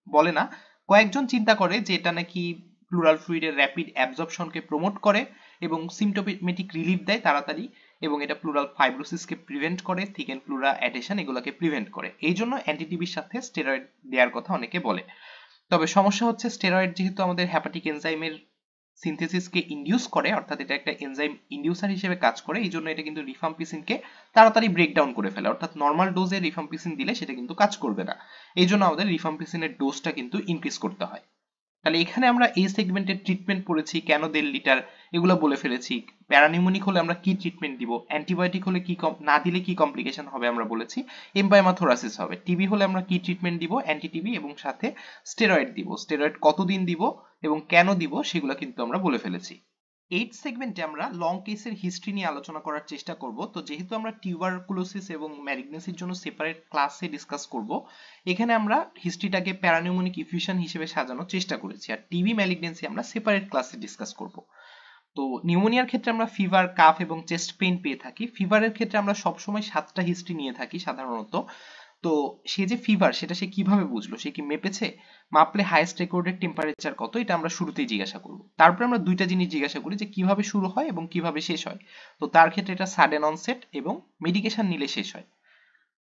বলে না। কয়েকজন চিন্তা করে যে এটা নাকি প্লুরাল ফ্লুইডের র্যাপিড অ্যাবজর্পশনকে প্রমোট করে এবং সিমটোমেটিক রিলিফ দেয় তাড়াতাড়ি, এবং এটা প্লুরাল ফাইব্রোসিসকে প্রিভেন্ট করে, থিকেন প্লুরা অ্যাডেশন এগুলোকে প্রিভেন্ট করে। এই জন্য অ্যান্টিটিবির সাথে স্টেরয়েড দেওয়ার কথা অনেকে বলে। তবে সমস্যা হচ্ছে স্টেরয়েড যেহেতু আমাদের হ্যাপাটিক এনজাইমের সিনথেসিসকে ইনডিউস করে, অর্থাৎ এটা একটা এনজাইম ইনডিউসার হিসেবে কাজ করে, এই জন্য এটা কিন্তু রিফাম্পিসিনকে তাড়াতাড়ি ব্রেকডাউন করে ফেলে। অর্থাৎ নর্মাল ডোজে রিফাম্পিসিন দিলে সেটা কিন্তু কাজ করবে না, এই জন্য আমাদের রিফাম্পিসিনের ডোজটা কিন্তু ইনক্রিজ করতে হয়। তাহলে এখানে আমরা এই সেগমেন্টের ট্রিটমেন্ট পড়েছি, কেন 1.5 লিটার এগুলো বলে ফেলেছি। প্যারানিউমোনিক হলে আমরা কি ট্রিটমেন্ট দিব, অ্যান্টিবায়োটিক হলে কি না দিলে কি কমপ্লিকেশন হবে আমরা বলেছি, এমপাইমা থোরাসিস হবে। টিবি হলে আমরা কি ট্রিটমেন্ট দিব, অ্যান্টি টিবি এবং সাথে স্টেরয়েড দিব। স্টেরয়েড কতদিন দিব এবং কেন দিব সেগুলো কিন্তু আমরা বলে ফেলেছি। 8 সেগমেন্টে আমরা লং কেসের হিস্ট্রি নিয়ে আলোচনা করার চেষ্টা করব। তো যেহেতু আমরা টিউবারকুলোসিস এবং ম্যালিগনেন্সির জন্য সেপারেট ক্লাসে ডিসকাস করব, এখানে আমরা হিস্ট্রিটাকে প্যারানিউমোনিক ইফিউশন হিসেবে সাজানোর চেষ্টা করেছি, আর টিবি ম্যালিগনেন্সি আমরা সেপারেট ক্লাসে ডিসকাস করব। তো নিউমোনিয়ার ক্ষেত্রে আমরা ফিভার, কাফ এবং চেস্ট পেইন পেয়ে থাকি। ফিভারের ক্ষেত্রে আমরা সবসময় 7টা হিস্ট্রি নিয়ে থাকি সাধারণত। তো সে যে ফিভার সেটা সে কিভাবে বুঝলো, সে কি মেপেছে? মাপলে হাইয়েস্ট রেকর্ডেড টেম্পারেচার কত, এটা আমরা শুরুতেই জিজ্ঞাসা করব। তারপরে আমরা দুইটা জিনিস জিজ্ঞাসা করি যে কিভাবে শুরু হয় এবং কিভাবে শেষ হয়। তো তার ক্ষেত্রে এটা সাডেন অনসেট এবং মেডিকেশন নিলে শেষ হয়।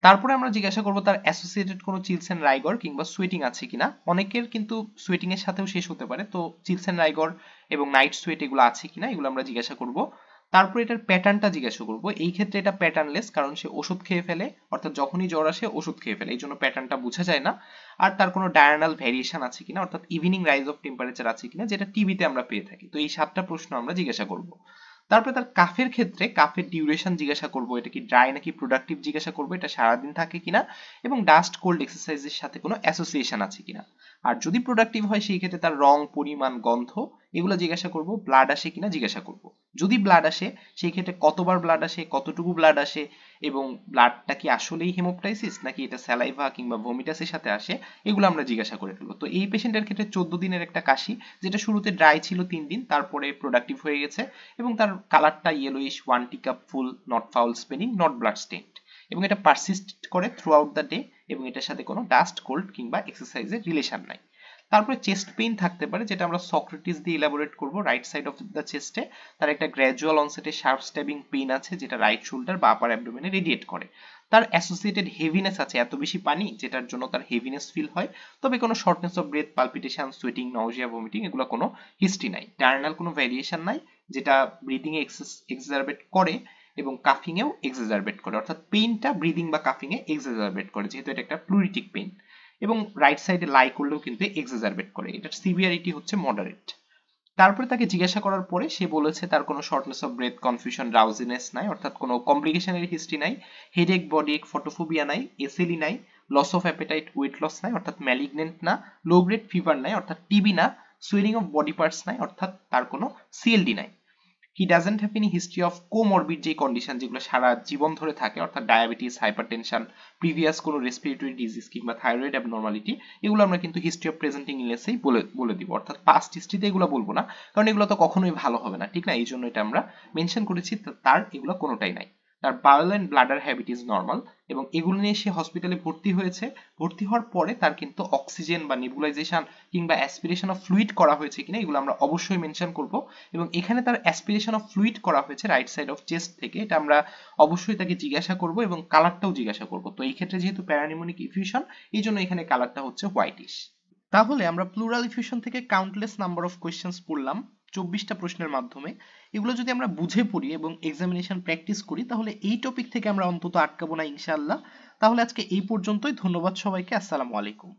তারপরে আমরা জিজ্ঞাসা করব তার অ্যাসোসিয়েটেড কোনো চিলস এন্ড রাইগর কিংবা সোয়েটিং আছে কিনা। অনেকের কিন্তু সোয়েটিং এর সাথেও শেষ হতে পারে, তো চিলস এন্ড রাইগর এবং নাইট সোয়েট এগুলো আছে কিনা এগুলো আমরা জিজ্ঞাসা করব। তারপরে এটার প্যাটার্নটা জিজ্ঞাসা করব। এই ক্ষেত্রে এটা প্যাটার্নলেস, কারণ সে ওষুধ খেয়ে ফেলে, অর্থাৎ যখনই জ্বর আসে ওষুধ খেয়ে ফেলে, এই জন্য প্যাটার্নটা বোঝা যায় না। আর তার কোনো ডায়ানাল ভ্যারিয়েশন আছে কিনা, অর্থাৎ ইভিনিং রাইজ অফ টেম্পারেচার আছে কিনা, যেটা টিবিতে আমরা পেয়ে থাকি। তো এই 7টা প্রশ্ন আমরা জিজ্ঞাসা করব। তারপরে তার কাফের ক্ষেত্রে কাফের ডিউরেশন জিজ্ঞাসা করব, এটা কি ড্রাই নাকি প্রোডাক্টিভ জিজ্ঞাসা করব, এটা সারাদিন থাকে কিনা, এবং ডাস্ট কোল্ড এক্সারসাইজের সাথে কোনো অ্যাসোসিয়েশন আছে কিনা। আর যদি প্রোডাক্টিভ হয় সেই ক্ষেত্রে তার রং, পরিমাণ, গন্ধ এগুলো জিজ্ঞাসা করব। ব্লাড আসে কিনা জিজ্ঞাসা করব। যদি ব্লাড আসে সেই ক্ষেত্রে কতবার ব্লাড আসে, কতটুকু ব্লাড আসে, এবং ব্লাডটা কি আসলেই হেমোপ্টাইসিস নাকি এটা স্যালাইভা কিংবা ভমিটাসের সাথে আসে, এগুলো আমরা জিজ্ঞাসা করে ফেলবো। তো এই পেশেন্টের ক্ষেত্রে 14 দিনের একটা কাশি, যেটা শুরুতে ড্রাই ছিল 3 দিন, তারপরে প্রোডাক্টিভ হয়ে গেছে এবং তার কালারটা yellowish, 1 teacup full, not foul স্পেনিং, নট ব্লাড স্টেইনড, এবং এটা পারসিস্ট করে থ্রু আউট দ্য ডে এবং এটার সাথে কোনো ডাস্ট, কোল্ড কিংবা এক্সারসাইজের রিলেশন নাই। তারপরে চেস্ট পেইন থাকতে পারে, যেটা আমরা সক্রেটিস দিয়ে ইলাবোরেট করব। রাইট সাইড অফ দ্য চেস্টে তার একটা গ্র্যাজুয়াল অনসেটে শার্প স্ট্যাবিং পেইন আছে, যেটা রাইট শোল্ডার বা আপার অ্যাবডোমেনে রেডিয়েট করে। তার অ্যাসোসিয়েটেড হেভিনেস আছে, এত বেশি পানি যেটার জন্য তার হেভিনেস ফিল হয়। তবে কোনো shortness of breath, palpitation, sweating, nausea, vomiting এগুলো কোনো হিস্ট্রি নাই। ডায়ারনাল কোনো ভ্যারিয়েশন নাই, যেটা ব্রিদিং এ এক্সাজারবেট করে এবং কাফিং এও এক্সাজারবেট করে, অর্থাৎ পেইনটা ব্রিদিং বা কাফিং এ এক্সাজারবেট করে, যেহেতু এটা একটা প্লুরিটিক পেইন। এবং রাইট সাইডে লাই করলেও কিন্তু এক্সাজারবেট করে, এটার সিভিয়ারিটি হচ্ছে মডারেট। তারপরে তাকে জিজ্ঞাসা করার পরে সে বলেছে তার কোনো shortness of breath, confusion, drowsiness নাই, অর্থাৎ কোনো কমপ্লিকেশনের হিস্ট্রি নাই, হেডেক, বডিএক, ফটোফোবিয়া নাই, এসএলই নাই, loss of appetite, weight loss নাই, অর্থাৎ ম্যালিগনেন্ট না, লো গ্রেড ফিভার নাই, অর্থাৎ টিবি না, সুয়েলিং অফ বডি পার্টস নাই, অর্থাৎ তার কোনো সিএলডি নাই। He doesn't have any history of comorbid যে কন্ডিশন যেগুলো সারা জীবন ধরে থাকে, অর্থাৎ ডায়াবেটিস, হাইপারটেনশন, প্রিভিয়াস কোনো রেসপিরেটরি ডিজিজ কিংবা থাইরয়েড অ্যাবনর্মালিটি, এগুলো আমরা কিন্তু হিস্ট্রি অফ প্রেজেন্টিং ইলনেসেই বলে দিব, অর্থাৎ পাস্ট হিস্ট্রিতে এগুলো বলবো না, কারণ এগুলো তো কখনোই ভালো হবে না, ঠিক না? এই জন্য এটা আমরা মেনশন করেছি তার এগুলো কোনোটাই নাই। তার bowel and bladder habit is normal, এবং এগুলো নিয়ে সে হসপিটালে ভর্তি হয়েছে। ভর্তি হওয়ার পরে তার কিন্তু অক্সিজেন বা নেবুলাইজেশন কিংবা অ্যাসপিরেশন অফ ফ্লুইড করা হয়েছে কিনা এগুলো আমরা অবশ্যই মেনশন করব। এবং এখানে তার অ্যাসপিরেশন অফ ফ্লুইড করা হয়েছে রাইট সাইড অফ চেস্ট থেকে, এটা আমরা অবশ্যই তাকে জিজ্ঞাসা করব এবং কালারটাও জিজ্ঞাসা করব। তো এই ক্ষেত্রে যেহেতু প্যারানিউমোনিক ইফিউশন, এই জন্য এখানে কালারটা হচ্ছে হোয়াইটিশ। তাহলে আমরা প্লুরাল ইফিউশন থেকে কাউন্টলেস নাম্বার অফ কোয়েশ্চেন্স পড়লাম 24টা প্রশ্নের মাধ্যমে। এগুলো যদি আমরা বুঝে পড়ি এবং এক্সামিনেশন প্র্যাকটিস করি তাহলে এই টপিক থেকে আমরা অন্তত আটকাবো না ইনশাআল্লাহ। তাহলে আজকে এই পর্যন্তই। ধন্যবাদ সবাইকে। আসসালামু আলাইকুম।